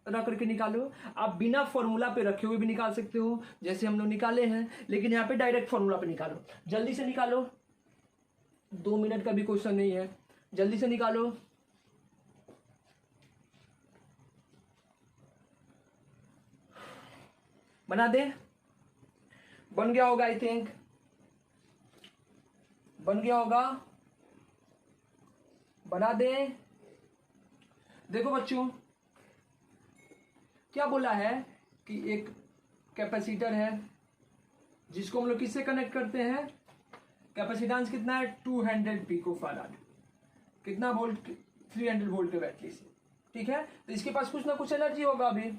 रख करके निकालो, आप बिना फॉर्मूला पे रखे हुए भी निकाल सकते हो जैसे हम लोग निकाले हैं, लेकिन यहाँ पे डायरेक्ट फॉर्मूला पे निकालो, जल्दी से निकालो, 2 मिनट का भी क्वेश्चन नहीं है, जल्दी से निकालो। बना दे, बन गया होगा, आई थिंक बन गया होगा, बना दे। देखो बच्चों क्या बोला है कि एक कैपेसिटर है जिसको हम लोग किससे कनेक्ट करते हैं, कैपेसिटेंस कितना है 200 पिकोफैराड, कितना वोल्ट, 300 वोल्ट के बैटरी से, ठीक है। तो इसके पास कुछ ना कुछ एनर्जी होगा, अभी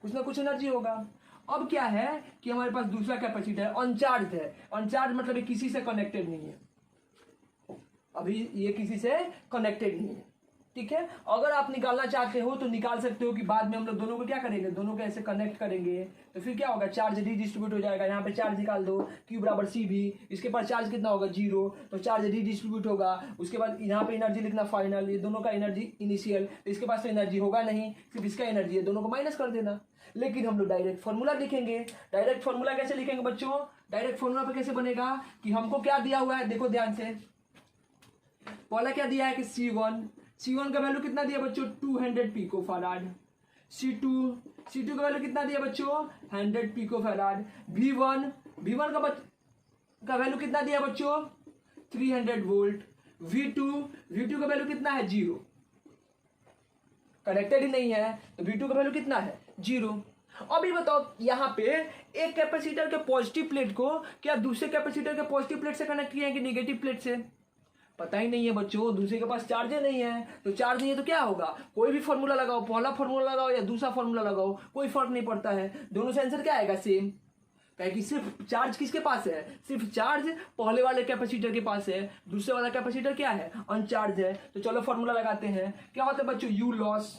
कुछ ना कुछ एनर्जी होगा। अब क्या है कि हमारे पास दूसरा कैपेसिटर अनचार्ज है, अनचार्ज मतलब ये किसी से कनेक्टेड नहीं है, अभी ये किसी से कनेक्टेड नहीं है, ठीक है। अगर आप निकालना चाहते हो तो निकाल सकते हो कि बाद में हम लोग दोनों को क्या करेंगे, दोनों को ऐसे कनेक्ट करेंगे तो फिर क्या होगा, चार्ज रिडिस्ट्रीब्यूट हो जाएगा, यहाँ पे चार्ज निकाल दो Q बराबर सी भी, इसके पास चार्ज कितना होगा 0, तो चार्ज रिडिस्ट्रीब्यूट होगा, उसके बाद यहाँ पे एनर्जी लिखना फाइनल, ये दोनों का एनर्जी इनिशियल, तो इसके पास तो एनर्जी होगा नहीं, सिर्फ इसका एनर्जी है, दोनों को माइनस कर देना। लेकिन हम लोग डायरेक्ट फॉर्मूला लिखेंगे, डायरेक्ट फॉर्मूला कैसे लिखेंगे बच्चों, डायरेक्ट फॉर्मूला पे कैसे बनेगा कि हमको क्या दिया हुआ है, देखो ध्यान से, पहला क्या दिया है कि C1 का वैल्यू कितना दिया बच्चों 200 पिकोफैराड, C2 का वैल्यू कितना दिया बच्चों 100 पिकोफैराड, V1 का वैल्यू कितना दिया बच्चों 300 वोल्ट, V2 का वैल्यू कितना है 0, कनेक्टेड ही नहीं है तो V2 का वैल्यू कितना है 0। अभी बताओ यहाँ पे एक कैपेसिटर के पॉजिटिव प्लेट को क्या दूसरे कैपेसिटर के पॉजिटिव प्लेट से कनेक्ट किया है कि नेगेटिव प्लेट से, पता ही नहीं है बच्चों, दूसरे के पास चार्ज नहीं है, तो चार्ज नहीं है तो क्या होगा, कोई भी फॉर्मूला लगाओ, पहला फॉर्मूला लगाओ या दूसरा फॉर्मूला लगाओ, कोई फर्क नहीं पड़ता है, दोनों से आंसर क्या आएगा सेम, क्योंकि सिर्फ चार्ज किसके पास है, सिर्फ चार्ज पहले वाले कैपेसिटर के पास है, दूसरे वाला कैपेसिटर क्या है अनचार्ज है। तो चलो फॉर्मूला लगाते हैं, क्या होता है बच्चों यू लॉस,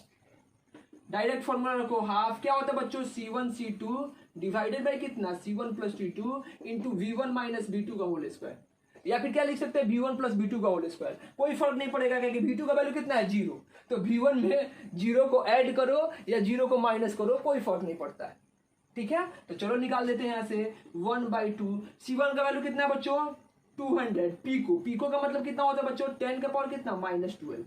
डायरेक्ट फॉर्मूला रखो हाफ, क्या होता है बच्चों C1 C2 डिवाइडेड बाय कितना C1 plus T2 into V1 minus V2 का होल स्क्वायर, या फिर क्या लिख सकते हैं V1 प्लस V2 का होल स्क्वायर, कोई फर्क नहीं पड़ेगा क्योंकि V2 का वैल्यू कितना है 0, तो V1 में 0 को ऐड करो या 0 को माइनस करो, कोई फर्क नहीं पड़ता है, ठीक है। तो चलो निकाल देते हैं यहाँ से 1/2, C1 का वैल्यू कितना है बच्चों 200 पिको का मतलब कितना होता है बच्चों 10 का पावर कितना -12,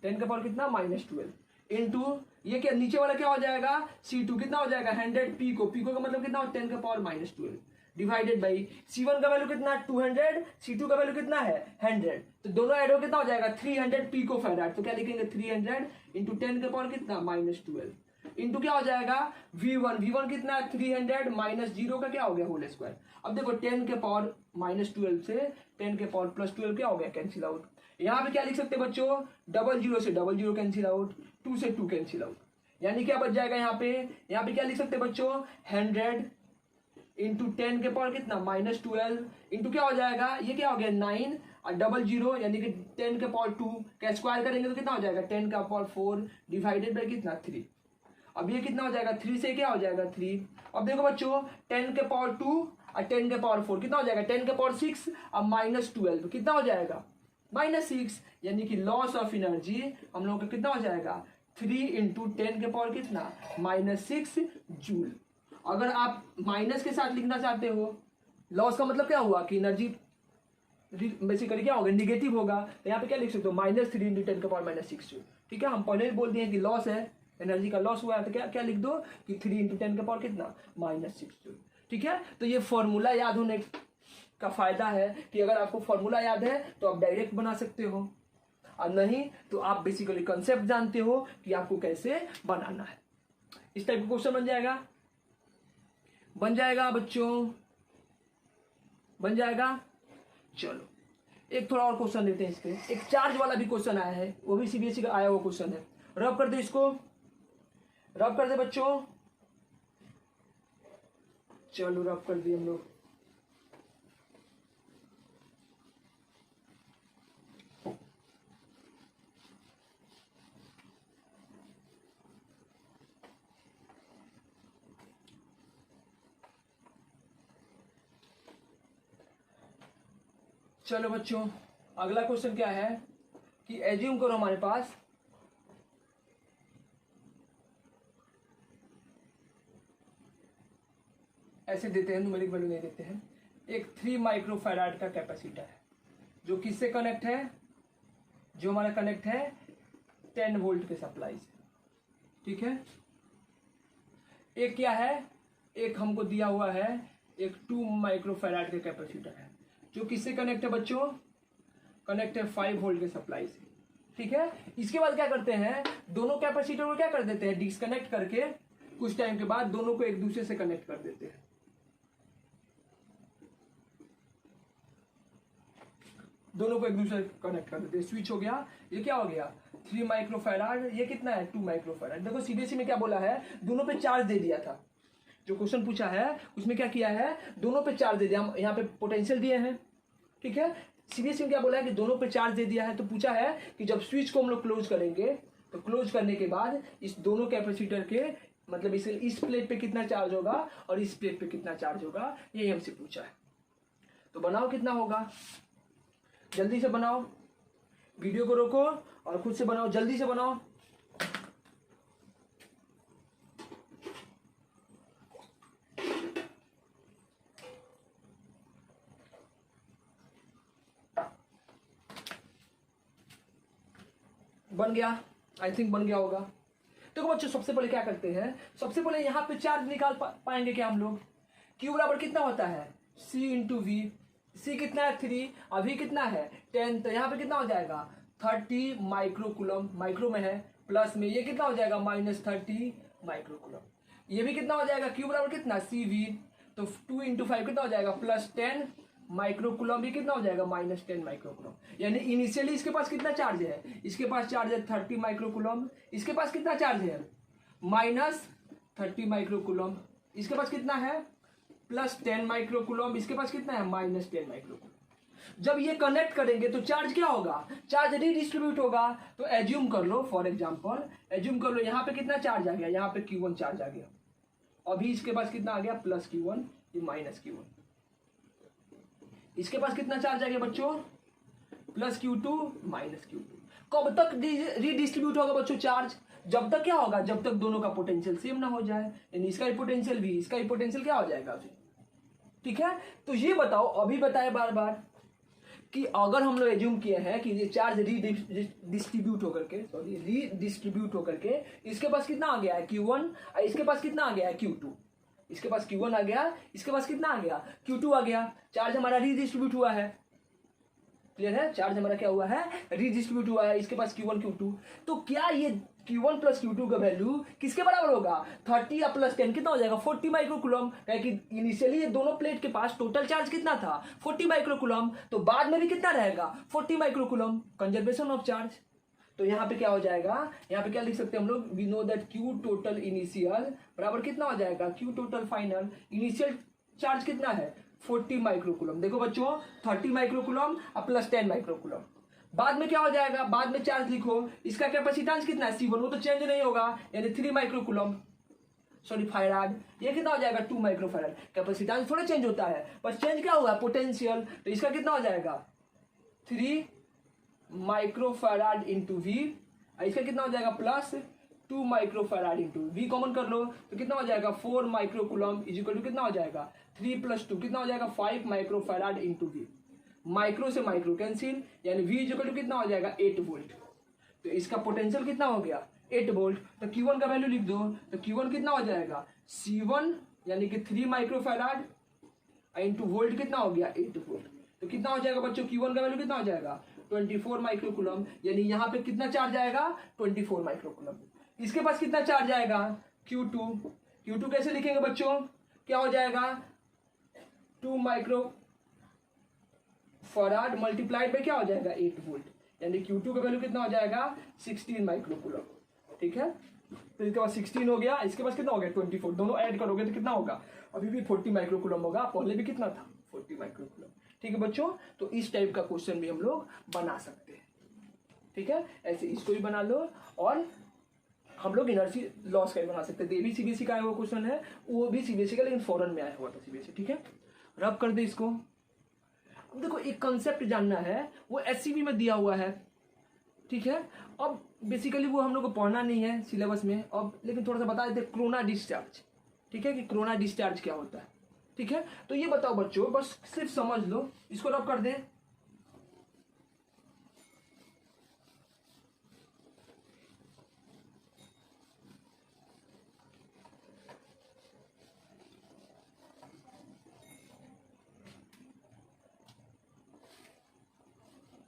10 का पावर कितना -12 इंटू ये क्या नीचे वाला क्या हो जाएगा C2 कितना हो जाएगा 100 पिको का मतलब कितना हो 10 का पावर -12 डिवाइडेड बाई C1 का वैल्यू कितना 200, C2 का वैल्यू कितना है 100, तो दोनों ऐड हो कितना हो जाएगा 300 पिकोफैराड, तो क्या लिखेंगे 300 इंटू 10 का पावर कितना -12 इंटू क्या हो जाएगा v1 कितना है 300 माइनस 0 का क्या हो गया होल स्क्वायर। अब देखो 10 के पावर -12 से 10 के पावर +12 क्या हो गया कैंसिल आउट। यहाँ पे क्या लिख सकते हैं बच्चों 00 से 00 कैंसिल आउट 2 से 2 कैंसिल आउट यानी क्या बच जाएगा यहाँ पे क्या लिख सकते हैं बच्चों 100 इंटू 10 के पावर कितना -12 इंटू क्या हो जाएगा ये क्या हो गया 9 और 00 यानी कि 10 के पावर 2 का स्क्वायर करेंगे तो कितना हो जाएगा 10 का पावर 4 डिवाइडेड बाई कितना 3। अब ये कितना हो जाएगा 3 से क्या हो जाएगा 3। अब देखो बच्चों 10 के पावर 2 और 10 के पावर 4 कितना हो जाएगा 10 के पावर 6 और -12 कितना हो जाएगा -6 यानी कि लॉस ऑफ एनर्जी हम लोगों का कितना हो जाएगा 3 इंटू 10 के पावर कितना -6 जूल। अगर आप माइनस के साथ लिखना चाहते हो लॉस का मतलब क्या हुआ कि एनर्जी बेसिकली क्या होगा निगेटिव होगा तो यहाँ पे क्या लिख सकते हो -3 इंटू 10 के पावर -6 जूल। ठीक है हम पहले ही बोल दिए कि लॉस है एनर्जी का लॉस हुआ है तो क्या क्या लिख दो कि 3 इंटू 10 के पावर कितना -6 जूल। ठीक है तो ये फॉर्मूला याद होने का फायदा है कि अगर आपको फॉर्मूला याद है तो आप डायरेक्ट बना सकते हो और नहीं तो आप बेसिकली कंसेप्ट जानते हो कि आपको कैसे बनाना है। इस टाइप का क्वेश्चन बन जाएगा बच्चों बन जाएगा। चलो एक थोड़ा और क्वेश्चन लेते हैं इसके। एक चार्ज वाला भी क्वेश्चन आया है वो भी सीबीएसई का आया हुआ क्वेश्चन है। रब कर दे इसको रब कर दे बच्चों। चलो रब कर दिए हम लोग। चलो बच्चों अगला क्वेश्चन क्या है कि एज्यूम करो हमारे पास ऐसे देते हैं न्यूमेरिक वैल्यू नहीं देते हैं। एक 3 माइक्रोफैराड का कैपेसिटर है जो किससे कनेक्ट है जो हमारा कनेक्ट है 10 वोल्ट के सप्लाई से। ठीक है एक क्या है एक हमको दिया हुआ है एक 2 माइक्रोफैराड का कैपेसिटर है जो किससे कनेक्ट है बच्चों कनेक्ट है 5 वोल्ट के सप्लाई से। ठीक है इसके बाद क्या करते हैं दोनों कैपेसिटर को क्या कर देते हैं डिस्कनेक्ट करके कुछ टाइम के बाद दोनों को एक दूसरे से कनेक्ट कर देते हैं। दोनों को एक दूसरे से कनेक्ट कर देते हैं स्विच हो गया। ये क्या हो गया 3 माइक्रोफैराड ये कितना है 2 माइक्रोफैराड। देखो सीबीएसई में क्या बोला है दोनों पे चार्ज दे दिया था जो क्वेश्चन पूछा है उसमें क्या किया है दोनों पे चार्ज दे दिया। हम यहाँ पे पोटेंशियल दिए हैं। ठीक है सीबीएसई में क्या बोला है कि दोनों पे चार्ज दे दिया है तो पूछा है कि जब स्विच को हम लोग क्लोज करेंगे तो क्लोज करने के बाद इस दोनों कैपेसिटर के मतलब इस प्लेट पे कितना चार्ज होगा और इस प्लेट पे कितना चार्ज होगा यही हमसे पूछा है। तो बनाओ कितना होगा जल्दी से बनाओ वीडियो को रोको और खुद से बनाओ जल्दी से बनाओ। बन गया आई थिंक बन गया होगा। देखो बच्चों सबसे पहले क्या करते हैं सबसे पहले यहाँ पे चार्ज निकाल पाएंगे क्या हम लोग Q बराबर कितना होता है C इंटू वी। C कितना है 3 अभी कितना है 10 तो यहाँ पे कितना हो जाएगा 30 माइक्रोकुलम माइक्रो में है प्लस में ये कितना हो जाएगा -30 माइक्रोकुलम। ये भी कितना हो जाएगा Q बराबर कितना CV तो 2 इंटू 5 कितना हो जाएगा +10 माइक्रोकुलम भी कितना हो जाएगा -10 माइक्रोकुलम। यानी इनिशियली इसके पास कितना चार्ज है इसके पास चार्ज है 30 माइक्रोकुलम इसके पास कितना चार्ज है -30 माइक्रोकुलम इसके पास कितना है +10 माइक्रोकुलम इसके पास कितना है -10 माइक्रोकुलम। जब ये कनेक्ट करेंगे तो चार्ज क्या होगा चार्ज रीडिस्ट्रीब्यूट होगा। तो एज्यूम कर लो फॉर एग्जांपल एज्यूम कर लो यहाँ पे कितना चार्ज आ गया यहाँ पे Q1 चार्ज आ गया अभी इसके पास कितना आ गया +Q1 ये -Q1 इसके पास कितना चार्ज आ गया बच्चों +Q2 -Q2। कब तक रीडिस्ट्रीब्यूट होगा बच्चों चार्ज जब तक क्या होगा जब तक दोनों का पोटेंशियल सेम ना हो जाए यानी इसका ही पोटेंशियल भी इसका ही पोटेंशियल क्या हो जाएगा अभी। ठीक है तो ये बताओ अभी बताए बार बार कि अगर हम लोग एज्यूम किए हैं कि ये चार्ज रीडिस्ट्रीब्यूट होकर के इसके पास कितना आ गया है Q1 और इसके पास कितना आ गया है Q2 इसके पास Q1 आ गया इसके पास कितना आ गया Q2 आ गया चार्ज हमारा रीडिस्ट्रीब्यूट हुआ है। क्लियर है चार्ज हमारा क्या हुआ है रीडिस्ट्रीब्यूट हुआ है इसके पास Q1 Q2। तो क्या ये Q1 प्लस Q2 का वैल्यू किसके बराबर होगा 30 या प्लस 10 कितना हो जाएगा 40 माइक्रोकूलम। कि इनिशियली ये दोनों प्लेट के पास टोटल चार्ज कितना था 40 माइक्रोकूलम, तो बाद में भी कितना रहेगा 40 माइक्रोकूलम, कंजर्वेशन ऑफ चार्ज। तो यहाँ पे क्या हो जाएगा, यहाँ पे क्या लिख सकते हैं हम लोग, we know that Q total initial बराबर कितना हो जाएगा Q total final. Initial charge कितना है 40 माइक्रोकूलम। देखो बच्चों 30 माइक्रोकूलम और प्लस 10 माइक्रोकूलम। बाद में क्या हो जाएगा, बाद में चार्ज लिखो, इसका कैपेसिटेंस कितना है C1, वो तो चेंज नहीं होगा, यानी 3 माइक्रोकूलम सॉरी फैराड। ये कितना हो जाएगा 2 माइक्रोफैराड। कैपेसिटेंस थोड़ा चेंज होता है, बस चेंज क्या होगा पोटेंशियल। तो इसका कितना हो जाएगा 3 माइक्रोफैराड इंटू वी, इसका कितना हो जाएगा plus 2 microfarad into V, common कर लो तो कितना हो जाएगा 4 माइक्रोकूलम इज इक्वल टू कितना हो जाएगा 3 प्लस 2 कितना हो जाएगा 5 माइक्रोफैराड इंटू वी। माइक्रो से माइक्रो कैंसिल, यानी वी इज इक्वल टू कितना हो जाएगा 8 वोल्ट। तो इसका पोटेंशियल कितना हो गया 8 वोल्ट। तो Q1 का वैल्यू लिख दो, तो Q1 कितना हो जाएगा C1 यानी कि 3 माइक्रोफैराड इंटू वोल्ट कितना हो गया 8 वोल्ट। तो कितना हो जाएगा बच्चों Q1 का वैल्यू कितना हो जाएगा 24 माइक्रोकूलम, यानी यहाँ पे कितना चार्ज आएगा 24 माइक्रोकूलम। इसके पास कितना चार्ज आएगा Q2 कैसे लिखेंगे बच्चों, क्या हो जाएगा 2 माइक्रोफैराड मल्टीप्लाइड बाय क्या हो जाएगा 8 वोल्ट, यानी Q2 का वैल्यू कितना हो जाएगा 16 माइक्रोकूलम। ठीक है, तो इसके पास 16 हो गया, इसके पास कितना हो गया 24, दोनों ऐड करोगे तो कितना होगा अभी भी 40 माइक्रोकूलम होगा, पहले भी कितना था 40 माइक्रोकूलम। ठीक है बच्चों, तो इस टाइप का क्वेश्चन भी हम लोग बना सकते हैं। ठीक है, ऐसे इसको भी बना लो, और हम लोग इनर्जी लॉस का भी बना सकते हैं। ये भी सीबीएसई का आया हुआ क्वेश्चन है, वो भी सीबीएसई का, लेकिन फॉरेन में आया हुआ था सीबीएसई। ठीक है, रब कर दे इसको। अब देखो एक कंसेप्ट जानना है, वो एससीबी में दिया हुआ है। ठीक है, अब बेसिकली वो हम लोग को पढ़ना नहीं है सिलेबस में अब, लेकिन थोड़ा सा बता देते कोरोना डिस्चार्ज। ठीक है, कि कोरोना डिस्चार्ज क्या होता है। ठीक है, तो ये बताओ बच्चों, बस सिर्फ समझ लो, इसको रब कर दे।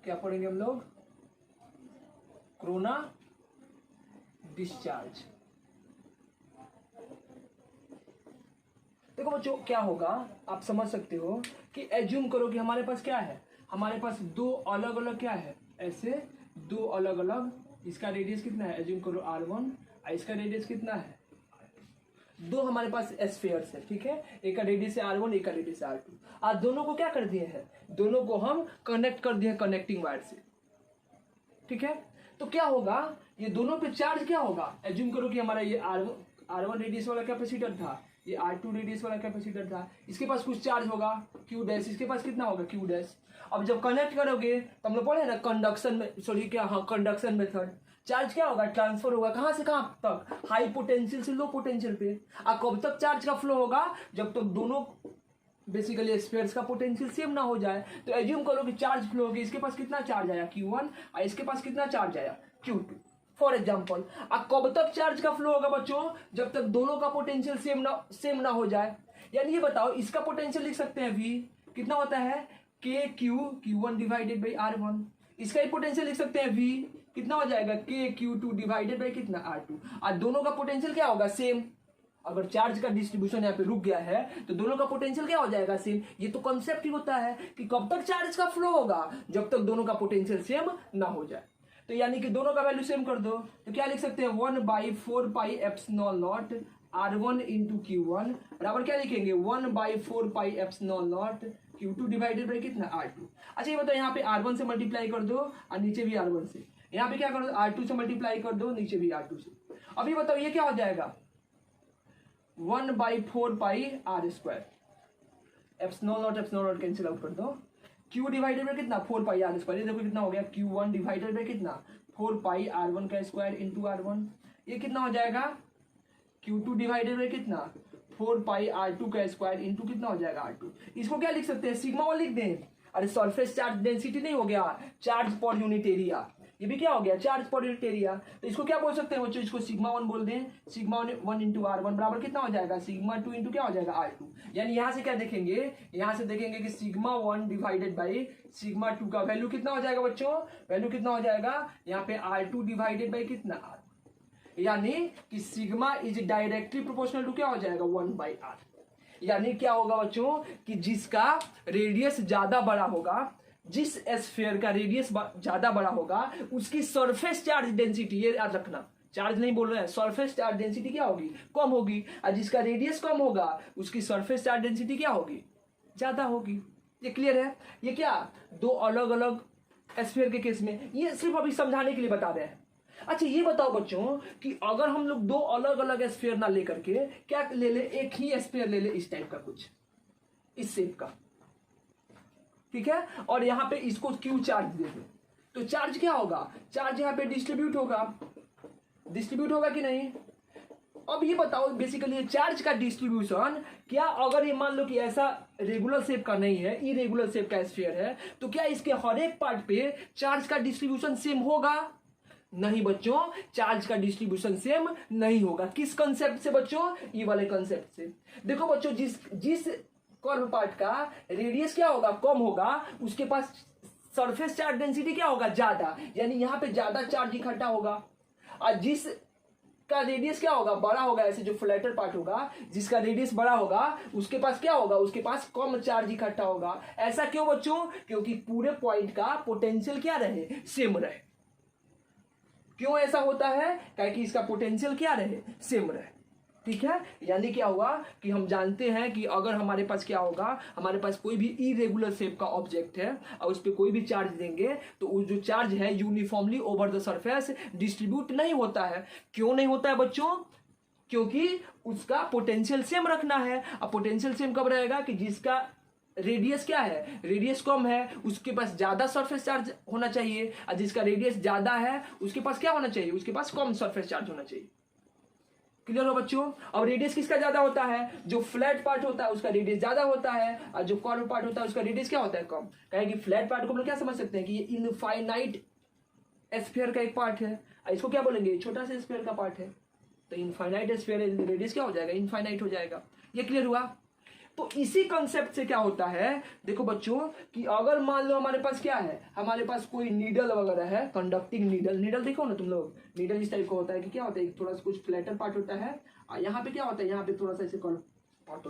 क्या पढ़ेंगे हम लोग, कोरोना डिस्चार्ज। देखो बच्चों क्या होगा, आप समझ सकते हो कि एज्यूम करो कि हमारे पास क्या है, हमारे पास दो अलग अलग क्या है, ऐसे दो अलग अलग, इसका रेडियस कितना है एज्यूम करो R1, इसका रेडियस कितना है, दो हमारे पास स्फीयर्स है। ठीक है, एक का रेडियस है R1, एक का रेडियस है R2। आज दोनों को क्या कर दिए हैं, दोनों को हम कनेक्ट कर दिए कनेक्टिंग वायर से। ठीक है, तो क्या होगा, ये दोनों पे चार्ज क्या होगा, एज्यूम करो कि हमारा ये R1 रेडियस वाला कैपेसिटर था, ये R2 रेडियस वाला कैपेसिटर था, इसके पास कुछ चार्ज होगा Q डैश, इसके पास कितना होगा Q डैश। अब जब कनेक्ट करोगे तो हम लोग पढ़े ना कंडक्शन में, सॉरी क्या, हाँ कंडक्शन मेथड, चार्ज क्या होगा ट्रांसफर होगा कहाँ से कहाँ तक, हाई पोटेंशियल से लो पोटेंशियल पे। और कब तक चार्ज का फ्लो होगा, जब तक दोनों बेसिकली स्फीयर्स का पोटेंशियल सेम ना हो जाए। तो एज्यूम करो कि चार्ज फ्लो होगी, इसके पास कितना चार्ज आया Q1 और इसके पास कितना चार्ज आया Q2 फॉर एग्जाम्पल। अब कब तक चार्ज का फ्लो होगा बच्चों, जब तक दोनों का पोटेंशियल सेम ना हो जाए। यानी ये बताओ, इसका पोटेंशियल लिख सकते हैं V कितना होता है Q1 डिवाइडेड बाई R1, इसका ही पोटेंशियल लिख सकते हैं V कितना हो जाएगा Q2 डिवाइडेड बाई कितना R2। और दोनों का पोटेंशियल क्या होगा सेम। अगर चार्ज का डिस्ट्रीब्यूशन यहाँ पे रुक गया है तो दोनों का पोटेंशियल क्या हो जाएगा सेम। ये तो कॉन्सेप्ट ही होता है कि कब तक चार्ज का फ्लो होगा, जब तक दोनों का पोटेंशियल सेम ना हो जाए। तो यानी कि दोनों का वैल्यू सेम कर दो, तो क्या लिख सकते हैं 1/4 pi epsilon not R1 into Q1 बराबर क्या लिखेंगे 1/4 pi epsilon not Q2 divided by कितना R2। अच्छा ये बताओ, यहाँ पे R1 से मल्टीप्लाई कर दो और नीचे भी R1 से, यहाँ पे क्या कर दो R2 से मल्टीप्लाई कर दो, नीचे भी R2 से। अभी बताओ ये क्या हो जाएगा 1/4 पाई R2, epsilon not cancel out कर दो, Q डिवाइडेड बाई कितना 4 पाई R2। ये देखो कितना हो गया Q1 डिवाइडेड बाई कितना 4 पाई R1 का स्क्वायर इंटू R1। ये कितना हो जाएगा Q2 डिवाइडेड बाई कितना 4 पाई R2 का स्क्वायर इंटू कितना हो जाएगा R2। इसको क्या लिख सकते हैं सिग्मा 1 लिख दें। अरे सरफेस चार्ज डेंसिटी नहीं हो गया, चार्ज पर यूनिट एरिया, ये भी क्या हो गया चार्ज पर यूनिट एरिया। तो इसको क्या बोल सकते हैं बच्चों, इसको सिग्मा 1 बोल दें। सिग्मा 1 इंटू R1 बराबर कितना हो जाएगा सिग्मा 2 इंटू क्या हो जाएगा R2। यानी यहाँ से क्या देखेंगे, यहाँ से देखेंगे कि सिग्मा 1 डिवाइडेड बाई सिग्मा 2 का वैल्यू कितना हो जाएगा बच्चों, वैल्यू कितना हो जाएगा यहाँ पे R2 डिवाइडेड बाई कितना R। यानी कि sigma is directly proportional to क्या हो जाएगा 1/r। यानी क्या होगा बच्चों कि जिसका रेडियस ज्यादा बड़ा होगा, जिस स्फीयर का रेडियस ज्यादा बड़ा होगा उसकी सरफेस चार्ज डेंसिटी, ये याद रखना, चार्ज नहीं बोल रहे हैं, सरफेस चार्ज डेंसिटी क्या होगी, कम होगी। और जिसका रेडियस कम होगा उसकी सरफेस चार्ज डेंसिटी क्या होगी, ज्यादा होगी। ये क्लियर है। ये क्या दो अलग अलग स्फीयर के केस में, ये सिर्फ अभी समझाने के लिए बता रहे हैं। अच्छा ये बताओ बच्चों कि अगर हम लोग दो अलग अलग स्फीयर ना लेकर के क्या ले ले, एक ही स्फीयर ले ले, इस टाइप का कुछ, इस शेप का, ठीक है, और यहां पे इसको क्यू चार्ज दे दो, तो चार्ज क्या होगा, चार्ज यहां पे डिस्ट्रीब्यूट होगा, डिस्ट्रीब्यूट होगा कि नहीं। अब ये बताओ बेसिकली चार्ज का डिस्ट्रीब्यूशन क्या, अगर ये मान लो कि ऐसा रेगुलर शेप का नहीं है, इरेगुलर शेप का स्फीयर है, तो क्या इसके हर एक पार्ट पे चार्ज का डिस्ट्रीब्यूशन सेम होगा? नहीं बच्चों, चार्ज का डिस्ट्रीब्यूशन सेम नहीं होगा। किस कंसेप्ट से बच्चों, ये वाले कंसेप्ट से। देखो बच्चों, जिस कर्व पार्ट का रेडियस क्या होगा, कम होगा, उसके पास सरफेस चार्ज डेंसिटी क्या होगा, ज्यादा, यानी यहां पे ज्यादा चार्ज इकट्ठा होगा। और जिस का रेडियस क्या होगा, बड़ा होगा, ऐसे जो फ्लैटर पार्ट होगा जिसका रेडियस बड़ा होगा उसके पास क्या होगा, उसके पास कम चार्ज इकट्ठा होगा। ऐसा क्यों बच्चों, क्योंकि पूरे पॉइंट का पोटेंशियल क्या रहे, सेम रहे। क्यों ऐसा होता है, क्योंकि इसका पोटेंशियल क्या रहे, सेम रहे। ठीक है, यानी क्या हुआ कि हम जानते हैं कि अगर हमारे पास क्या होगा, हमारे पास कोई भी इरेगुलर शेप का ऑब्जेक्ट है और उस पर कोई भी चार्ज देंगे तो वो जो चार्ज है uniformly over the surface distribute नहीं होता है। क्यों नहीं होता है बच्चों, क्योंकि उसका पोटेंशियल सेम रखना है। अब पोटेंशियल सेम कब रहेगा कि जिसका रेडियस क्या है, रेडियस कम है, उसके पास ज्यादा सरफेस चार्ज होना चाहिए, और जिसका रेडियस ज्यादा है उसके पास क्या होना चाहिए, उसके पास कम सरफेस चार्ज होना चाहिए। क्लियर हो बच्चों। अब रेडियस किसका ज्यादा होता है, जो फ्लैट पार्ट होता है उसका रेडियस ज्यादा होता है, और जो कर्व पार्ट होता है उसका रेडियस क्या होता है, कम। कहें कि फ्लैट पार्ट को हम लोग क्या समझ सकते हैं कि ये इनफाइनाइट स्फीयर का एक पार्ट है, इसको क्या बोलेंगे, छोटा सा स्फीयर का पार्ट है, तो इनफाइनाइट स्फीयर रेडियस क्या हो जाएगा, इनफाइनाइट हो जाएगा। ये क्लियर हुआ। तो इसी कंसेप्ट से क्या होता है, देखो बच्चों कि अगर मान लो हमारे पास क्या है, हमारे पास कोई नीडल वगैरह है, कंडक्टिंग नीडल, नीडल देखो ना तुम लोग, नीडल इस टाइप का होता है कि क्या होता है, थोड़ा सा कुछ फ्लैटर पार्ट होता है, और यहाँ पे क्या होता है, यहाँ पे थोड़ा सा ऐसे पार्ट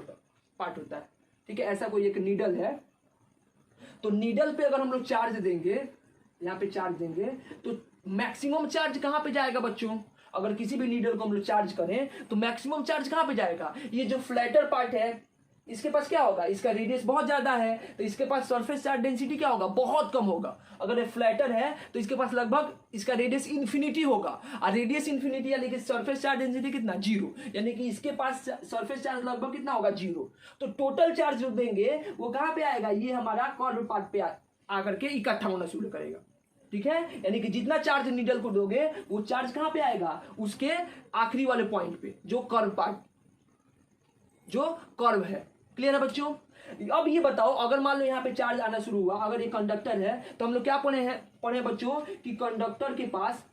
होता है। ठीक है, ऐसा कोई एक नीडल है, तो नीडल पे अगर हम लोग चार्ज देंगे, यहाँ पे चार्ज देंगे, तो मैक्सिमम चार्ज कहाँ पे जाएगा बच्चों, अगर किसी भी नीडल को हम लोग चार्ज करें तो मैक्सिमम चार्ज कहाँ पे जाएगा, ये जो फ्लैटर पार्ट है इसके पास क्या होगा, इसका रेडियस बहुत ज्यादा है तो इसके पास सरफेस चार्ज डेंसिटी क्या होगा, बहुत कम होगा। अगर ये फ्लैटर है तो इसके पास लगभग इसका रेडियस इन्फिनिटी होगा, और रेडियस इन्फिनिटी यानी कि सरफेस चार्ज डेंसिटी कितना, 0, यानी कि इसके पास सरफेस चार्ज लगभग कितना होगा, 0। तो टोटल चार्ज जो देंगे वो कहां पे आएगा, ये हमारा कर्व पार्ट पे आकर के इकट्ठा होना शुरू करेगा। ठीक है, यानी कि जितना चार्ज नीडल को दोगे वो चार्ज कहां पे आएगा, उसके आखिरी वाले पॉइंट पे, जो कर्व पार्ट, जो कर्व है। क्लियर है बच्चों। अब ये बताओ, अगर मान लो यहाँ पे चार्ज आना शुरू हुआ, अगर ये कंडक्टर है तो हम लोग क्या पढ़े बच्चों कि कंडक्टर के पास,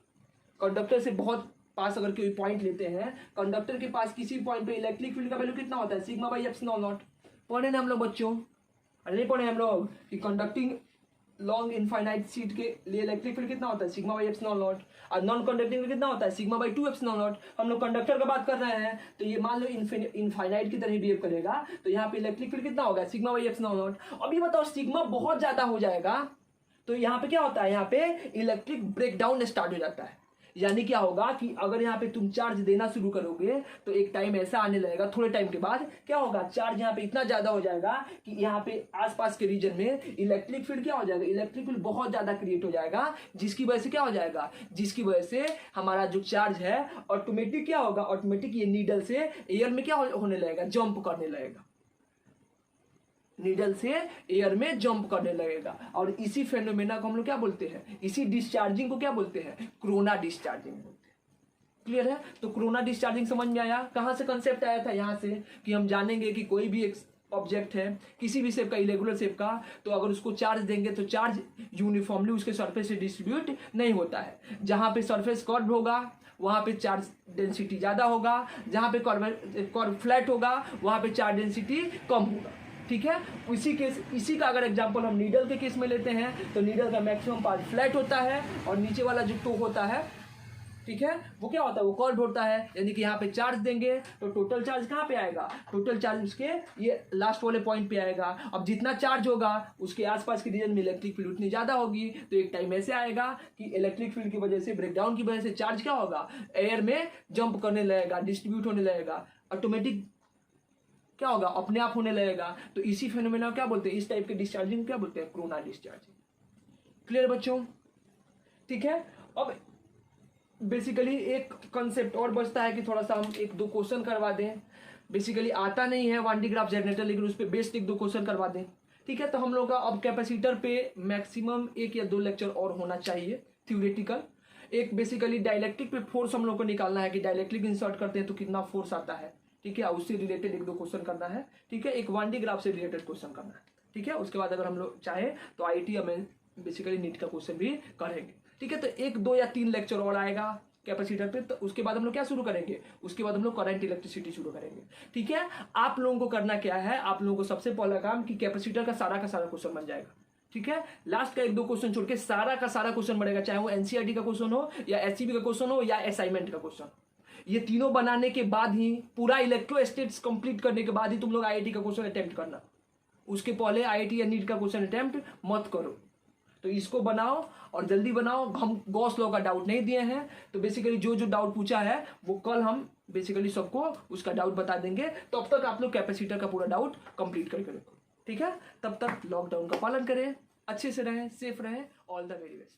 कंडक्टर से बहुत पास अगर कोई पॉइंट लेते हैं, कंडक्टर के पास किसी पॉइंट पे इलेक्ट्रिक फील्ड का वैल्यू कितना होता है, सिग्मा बाई एप्सिलॉन नॉट। पढ़े ना हम लोग बच्चों, अरे नहीं पढ़े हम लोग कि कंडक्टिंग लॉन्ग इनफाइनाइट शीट के लिए इलेक्ट्रिक फील्ड कितना होता है, सिग्मा बाई एप्सिलॉन नॉट, और नॉन कंडक्टिंग में कितना होता है, सिग्मा बाई 2 एप्सिलॉन नॉट। हम लोग कंडक्टर का बात कर रहे हैं तो ये मान लो इनफाइनाइट की तरह ही बिहेव करेगा, तो यहाँ पे इलेक्ट्रिक फील्ड कितना होगा, सिग्मा बाई एप्सिलॉन नॉट। अब ये बताओ सिग्मा बहुत ज्यादा हो जाएगा तो यहाँ पे क्या होता है, यहाँ पे इलेक्ट्रिक ब्रेकडाउन स्टार्ट हो जाता है। यानी क्या होगा कि अगर यहाँ पे तुम चार्ज देना शुरू करोगे तो एक टाइम ऐसा आने लगेगा, थोड़े टाइम के बाद क्या होगा, चार्ज यहाँ पे इतना ज्यादा हो जाएगा कि यहाँ पे आसपास के रीजन में इलेक्ट्रिक फील्ड क्या हो जाएगा, इलेक्ट्रिक फील्ड बहुत ज्यादा क्रिएट हो जाएगा, जिसकी वजह से क्या हो जाएगा, जिसकी वजह से हमारा जो चार्ज है ऑटोमेटिक क्या होगा, ऑटोमेटिक ये नीडल से एयर में क्या होने लगेगा, जंप करने लगेगा, नीडल से एयर में जंप करने लगेगा। और इसी फेनोमेना को हम लोग क्या बोलते हैं, इसी डिस्चार्जिंग को क्या बोलते हैं, कोरोना डिस्चार्जिंग बोलते हैं। क्लियर है। तो कोरोना डिस्चार्जिंग समझ में आया, कहां से कंसेप्ट आया था, यहां से कि हम जानेंगे कि कोई भी एक ऑब्जेक्ट है किसी भी शेप का, इरेगुलर शेप का, तो अगर उसको चार्ज देंगे तो चार्ज यूनिफॉर्मली उसके सरफेस से डिस्ट्रीब्यूट नहीं होता है। जहां पे सरफेस कर्व होगा वहां पे चार्ज डेंसिटी ज्यादा होगा, जहां पे कर्व फ्लैट होगा वहां पे चार्ज डेंसिटी कम होगा। ठीक है, इसी का अगर एग्जांपल हम नीडल के केस में लेते हैं तो नीडल का मैक्सिमम पार्ट फ्लैट होता है और नीचे वाला जो टो होता है ठीक है, वो क्या होता है, वो कॉल्ड होता है, यानी कि यहाँ पे चार्ज देंगे तो टोटल चार्ज कहाँ पे आएगा, टोटल चार्ज उसके ये लास्ट वाले पॉइंट पे आएगा। अब जितना चार्ज होगा उसके आसपास के रीजन में इलेक्ट्रिक फील्ड उतनी ज़्यादा होगी, तो एक टाइम ऐसे आएगा कि इलेक्ट्रिक फील्ड की वजह से, ब्रेकडाउन की वजह से चार्ज क्या होगा, एयर में जंप करने लगेगा, डिस्ट्रीब्यूट होने लगेगा, ऑटोमेटिक क्या होगा, अपने आप होने लगेगा। तो इसी फेनोमेना क्या बोलते हैं, इस टाइप के डिस्चार्जिंग क्या बोलते हैं, कोरोना डिस्चार्जिंग। क्लियर बच्चों, ठीक है। अब बेसिकली एक कंसेप्ट और बचता है कि थोड़ा सा हम एक दो क्वेश्चन करवा दें। बेसिकली आता नहीं है 1D ग्राफ जनरेटर, लेकिन उस पर बेस्ड एक दो क्वेश्चन करवा दें, ठीक है। तो हम लोग का अब कैपेसिटर पे मैक्सिमम 1 या 2 लेक्चर और होना चाहिए थ्योरेटिकल। एक बेसिकली डाइलेक्ट्रिक पे फोर्स हम लोग को निकालना है कि डाइलेक्ट्रिक इंसर्ट करते हैं तो कितना फोर्स आता है, ठीक है, उससे रिलेटेड एक दो क्वेश्चन करना है, ठीक है। एक 1D ग्राफ से रिलेटेड क्वेश्चन करना है, ठीक है। उसके बाद अगर हम लोग चाहे तो IIT में बेसिकली नीट का क्वेश्चन भी करेंगे, ठीक है। तो 1, 2 या 3 लेक्चर और आएगा कैपेसिटर पे, तो उसके बाद हम लोग क्या शुरू करेंगे, उसके बाद हम लोग करंट इलेक्ट्रिसिटी शुरू करेंगे, ठीक है। आप लोगों को करना क्या है, आप लोगों को सबसे पहला काम कि कैपेसिटर का सारा क्वेश्चन बन जाएगा, ठीक है। लास्ट का 1-2 क्वेश्चन छोड़ के सारा का सारा क्वेश्चन बनेगा, चाहे वो NCERT का क्वेश्चन हो या SCB का क्वेश्चन हो या असाइनमेंट का क्वेश्चन। ये तीनों बनाने के बाद ही, पूरा इलेक्ट्रोस्टैटिक्स कंप्लीट करने के बाद ही तुम लोग IIT का क्वेश्चन अटेम्प्ट करना, उसके पहले IIT या नीट का क्वेश्चन अटेम्प्ट मत करो। तो इसको बनाओ और जल्दी बनाओ। हम गॉस लॉ का डाउट नहीं दिए हैं, तो बेसिकली जो जो डाउट पूछा है वो कल हम बेसिकली सबको उसका डाउट बता देंगे। तो अब तक आप लोग कैपेसिटर का पूरा डाउट कंप्लीट करके रखो, ठीक है। तब तक लॉकडाउन का पालन करें, अच्छे से रहें, सेफ रहें। All the very best.